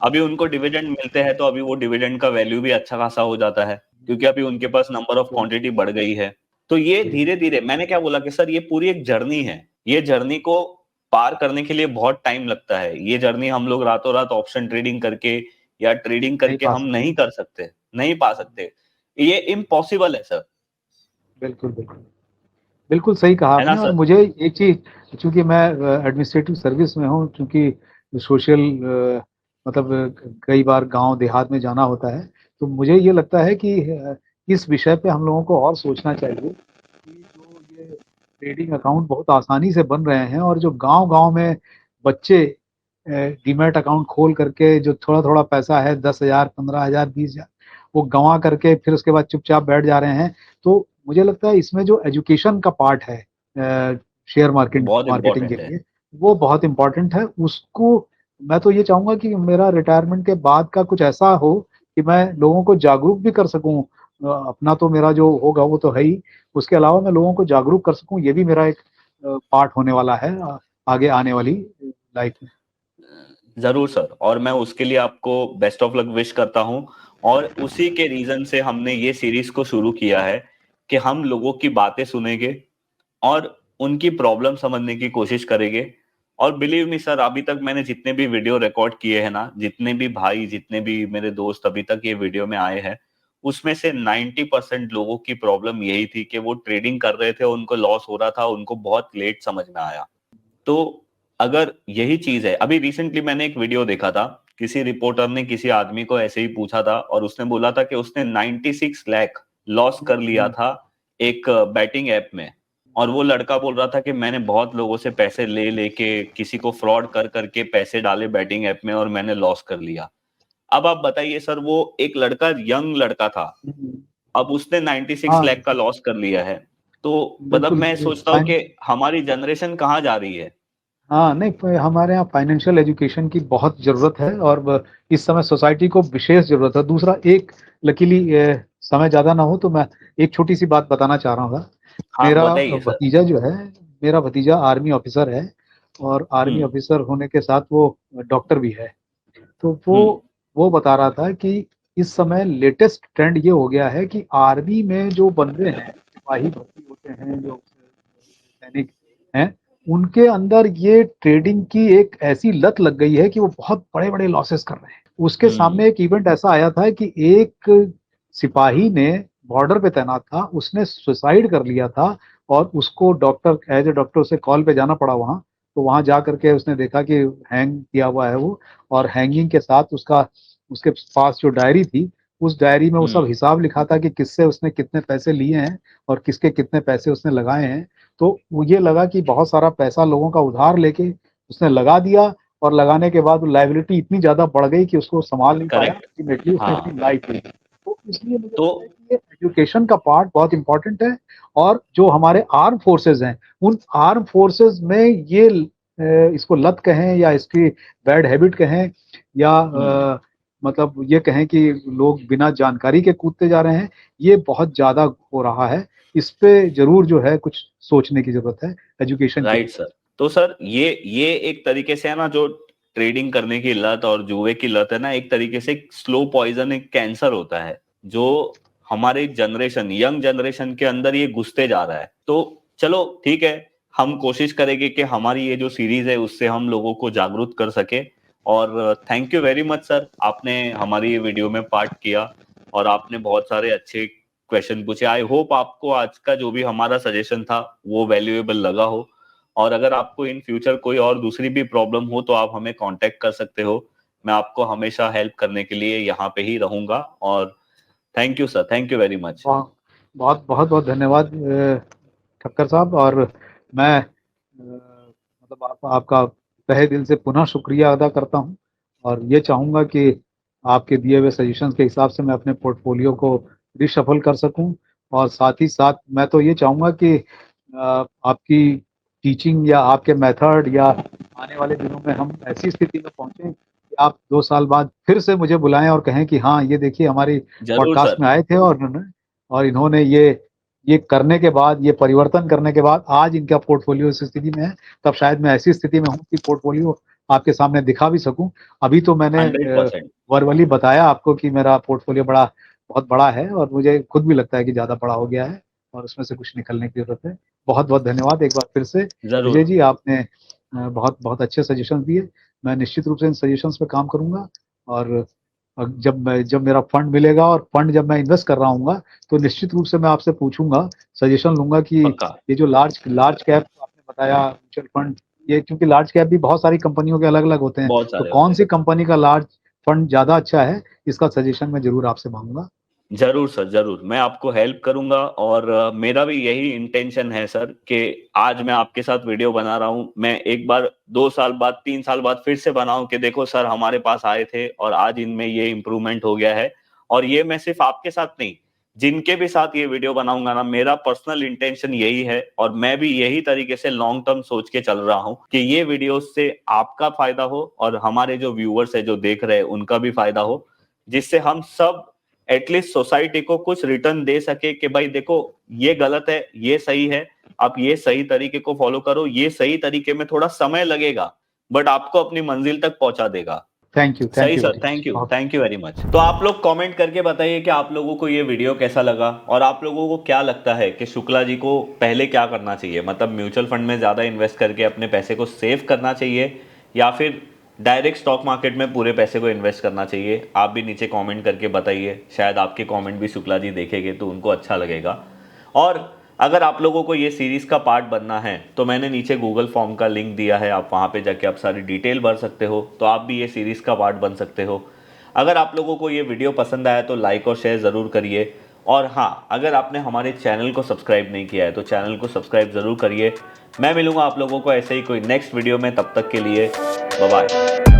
अभी उनको डिविडेंड मिलते हैं तो अभी वो डिविडेंड का वैल्यू भी अच्छा खासा हो जाता है, क्योंकि अभी उनके पास नंबर ऑफ क्वांटिटी बढ़ गई है। तो ये धीरे धीरे, मैंने क्या बोला कि सर ये पूरी एक जर्नी है, ये जर्नी को पार करने के लिए बहुत टाइम लगता है। ये जर्नी हम लोग रातों रात ऑप्शन ट्रेडिंग करके या ट्रेडिंग नहीं करके पा हम सकते। नहीं कर सकते, नहीं पा सकते। ये इम्पॉसिबल है सर। बिल्कुल बिल्कुल। बिल्कुल सही कहा है ना आपने। और सर। मुझे एक चीज, चूंकि मैं एडमिनिस्ट्रेटिव सर्विस में हूँ, चूंकि सोशल मतलब कई बार गांव देहात में जाना होता है, तो मुझे ये लगता है कि इस विषय पे हम लोगों को और सोचना चाहिए कि जो ये ट्रेडिंग अकाउंट बहुत आसानी से बन रहे हैं, और जो गांव गांव में बच्चे डीमैट अकाउंट खोल करके जो थोड़ा थोड़ा पैसा है, 10,000, 15,000, 20,000, वो गंवा करके फिर उसके बाद चुपचाप बैठ जा रहे हैं। तो मुझे लगता है इसमें जो एजुकेशन का पार्ट है शेयर बहुत मार्केटिंग के इंपॉर्टेंट है। लिए, वो बहुत इंपॉर्टेंट है। उसको मैं तो ये चाहूंगा कि मेरा रिटायरमेंट के बाद का कुछ ऐसा हो कि मैं लोगों को जागरूक भी कर सकूं। अपना तो मेरा जो होगा वो तो है ही, उसके अलावा मैं लोगों को जागरूक कर सकूं, ये भी मेरा एक पार्ट होने वाला है आगे आने वाली लाइफ में। जरूर सर, और मैं उसके लिए आपको बेस्ट ऑफ लक विश करता हूं। और उसी के रीजन से हमने ये सीरीज को शुरू किया है कि हम लोगों की बातें सुनेंगे और उनकी प्रॉब्लम समझने की कोशिश करेंगे। और बिलीव मी सर, अभी तक मैंने जितने भी वीडियो रिकॉर्ड किए हैं ना, जितने भी भाई, जितने भी मेरे दोस्त अभी तक ये वीडियो में आए हैं, उसमें से 90% लोगों की प्रॉब्लम यही थी कि वो ट्रेडिंग कर रहे थे, उनको लॉस हो रहा था, उनको बहुत लेट समझ में आया। तो अगर यही चीज है, अभी रिसेंटली मैंने एक वीडियो देखा था, किसी रिपोर्टर ने किसी आदमी को ऐसे ही पूछा था और उसने बोला था कि उसने 96 लाख लॉस कर लिया था एक बैटिंग ऐप में, और वो लड़का बोल रहा था कि मैंने बहुत लोगों से पैसे ले लेके किसी को फ्रॉड कर करके पैसे डाले बैटिंग ऐप में और मैंने लॉस कर लिया। अब आप बताइए सर, वो एक लड़का, यंग लड़का था, हम्म। अब उसने 96 हाँ लाख का लॉस कर लिया है। तो मतलब बिल्कुल। मैं सोचता हूँ कि हमारी जनरेशन कहाँ जा रही है। हाँ नहीं, हमारे यहाँ फाइनेंशियल एजुकेशन की बहुत ज़रूरत है, और इस समय सोसाइटी को विशेष ज़रूरत है। दूसरा, एक लकीली समय ज़्यादा ना हो तो मैं एक छोटी सी बात बताना चाह रहा हूँ। हाँ मेरा बताइए सर। भतीजा जो है, मेरा भतीजा आर्मी ऑफिसर है, और आर्मी हम्म। ऑफिसर होने के साथ वो डॉक्टर भी है। तो हम्म। वो बता रहा था कि इस समय लेटेस्ट ट्रेंड ये हो गया है कि आर्मी में जो बंदे हैं, सिपाही भर्ती होते हैं, जो सैनिक हैं, उनके अंदर ये ट्रेडिंग की एक ऐसी लत लग गई है कि वो बहुत बड़े बड़े लॉसेस कर रहे हैं। उसके हम्म। सामने एक इवेंट ऐसा आया था कि एक सिपाही ने, बॉर्डर पे तैनात था, उसने सुसाइड कर लिया था, और उसको डॉक्टर, एज ए डॉक्टर उसे कॉल पे जाना पड़ा वहाँ। तो वहाँ जा करके उसने देखा कि हैंग किया हुआ है वो, और हैंगिंग के साथ उसका, उसके पास जो डायरी थी, उस डायरी में वो सब हम्म। हिसाब लिखा था कि किससे उसने कितने पैसे लिए हैं और किसके कितने पैसे उसने लगाए हैं। तो वो ये लगा कि बहुत सारा पैसा लोगों का उधार लेके उसने लगा दिया, और लगाने के बाद लाइबिलिटी इतनी ज्यादा बढ़ गई कि उसको संभाल नहीं पाया, करेक्ट। अल्टीमेटली उसने हाँ। अपनी लाइफ ली। तो इसलिए मुझे तो लगता है कि ये एजुकेशन का पार्ट बहुत इंपॉर्टेंट है। और जो हमारे आर्म फोर्सेज हैं, उन आर्म फोर्सेज में ये इसको लत कहें या इसकी बैड हैबिट कहें, या हम्म। मतलब ये कहें कि लोग बिना जानकारी के कूदते जा रहे हैं, ये बहुत ज्यादा हो रहा है। इस पे जरूर जो है कुछ सोचने की जरूरत है, एजुकेशन की राइट जरूरत सर। तो सर ये एक तरीके से है ना, जो ट्रेडिंग करने की लत और जुए की लत है ना, एक तरीके से स्लो पॉइजन, एक कैंसर होता है जो हमारे जनरेशन, यंग जनरेशन के अंदर ये घुसते जा रहा है। तो चलो ठीक है, हम कोशिश करेंगे कि हमारी ये जो सीरीज है उससे हम लोगों को जागरूक कर सके। और thank you very much sir, आपने हमारी ये वीडियो में पार्ट किया और आपने बहुत सारे अच्छे क्वेश्चन पूछे। आई होप आपको आज का जो भी हमारा सजेशन था वो वैल्यूएबल लगा हो। और अगर आपको इन फ्यूचर कोई और दूसरी भी प्रॉब्लम हो तो आप हमें कांटेक्ट कर सकते हो। मैं आपको हमेशा हेल्प करने के लिए यहाँ पे ही रहूंगा। और thank you sir, thank you very much. बहुत बहुत बहुत बहुत धन्यवाद ठक्कर साहब। और मैं मतलब आपका तहे दिल से पुनः शुक्रिया अदा करता हूं, और ये चाहूंगा कि आपके दिए हुए सजेशंस के हिसाब से मैं अपने पोर्टफोलियो को रिशफल कर सकूं। और साथ ही साथ मैं तो ये चाहूंगा कि आपकी टीचिंग या आपके मेथड, या आने वाले दिनों में हम ऐसी स्थिति में पहुंचे कि आप 2 साल बाद फिर से मुझे बुलाएं और कहें कि हाँ, ये देखिए हमारी जरूर पॉडकास्ट सर। में आए थे, और इन्होंने ये करने के बाद, ये परिवर्तन करने के बाद आज इनका पोर्टफोलियो इस स्थिति में है। तब शायद मैं ऐसी स्थिति में हूँ कि पोर्टफोलियो आपके सामने दिखा भी सकूं। अभी तो मैंने 100%। वर्बली बताया आपको कि मेरा पोर्टफोलियो बहुत बड़ा है, और मुझे खुद भी लगता है कि ज़्यादा बड़ा हो गया है, और उसमें से कुछ निकलने की जरूरत है। बहुत बहुत धन्यवाद एक बार फिर से विजय जरूर। जी, आपने बहुत बहुत अच्छे सजेशन दिए। मैं निश्चित रूप से इन सजेशंस पे काम करूंगा। और जब मेरा फंड मिलेगा, और फंड जब मैं इन्वेस्ट कर रहा हूँ, तो निश्चित रूप से मैं आपसे पूछूंगा, सजेशन लूंगा कि पक्का। ये जो लार्ज लार्ज कैप आपने बताया म्यूचुअल फंड, ये क्योंकि लार्ज कैप भी बहुत सारी कंपनियों के अलग अलग होते हैं, बहुत तो सारे कौन होते सी हैं। कंपनी का लार्ज फंड ज्यादा अच्छा है, इसका सजेशन मैं जरूर आपसे मांगूंगा। जरूर सर, जरूर मैं आपको हेल्प करूंगा। और मेरा भी यही इंटेंशन है सर कि आज मैं आपके साथ वीडियो बना रहा हूं, मैं एक बार 2 साल बाद, 3 साल बाद फिर से बनाऊं कि देखो सर हमारे पास आए थे और आज इनमें ये इम्प्रूवमेंट हो गया है। और ये मैं सिर्फ आपके साथ नहीं, जिनके भी साथ ये वीडियो बनाऊंगा ना, मेरा पर्सनल इंटेंशन यही है और मैं भी यही तरीके से लॉन्ग टर्म सोच के चल रहा हूं कि ये वीडियो से आपका फायदा हो और हमारे जो व्यूअर्स है, जो देख रहे हैं, उनका भी फायदा हो, जिससे हम सब एटलीस्ट सोसाइटी को कुछ रिटर्न दे सके कि भाई देखो, ये गलत है, ये सही है, आप ये सही तरीके को फॉलो करो, ये सही तरीके में थोड़ा समय लगेगा बट आपको अपनी मंजिल तक पहुंचा देगा। थैंक सही you sir, very much. Thank you very much. तो आप लोग कमेंट करके बताइए कि आप लोगों को ये वीडियो कैसा लगा और आप लोगों को क्या लगता है कि शुक्ला जी को पहले क्या करना चाहिए, मतलब म्यूचुअल फंड में ज़्यादा इन्वेस्ट करके अपने पैसे को सेव करना चाहिए या फिर डायरेक्ट स्टॉक मार्केट में पूरे पैसे को इन्वेस्ट करना चाहिए। आप भी नीचे कमेंट करके बताइए, शायद आपके कमेंट भी शुक्ला जी देखेंगे तो उनको अच्छा लगेगा। और अगर आप लोगों को ये सीरीज का पार्ट बनना है तो मैंने नीचे गूगल फॉर्म का लिंक दिया है, आप वहाँ पे जाके आप सारी डिटेल भर सकते हो, तो आप भी ये सीरीज का पार्ट बन सकते हो। अगर आप लोगों को ये वीडियो पसंद आया तो लाइक और शेयर ज़रूर करिए। और हाँ, अगर आपने हमारे चैनल को सब्सक्राइब नहीं किया है तो चैनल को सब्सक्राइब ज़रूर करिए। मैं मिलूंगा आप लोगों को ऐसे ही कोई नेक्स्ट वीडियो में, तब तक के लिए बाय बाय।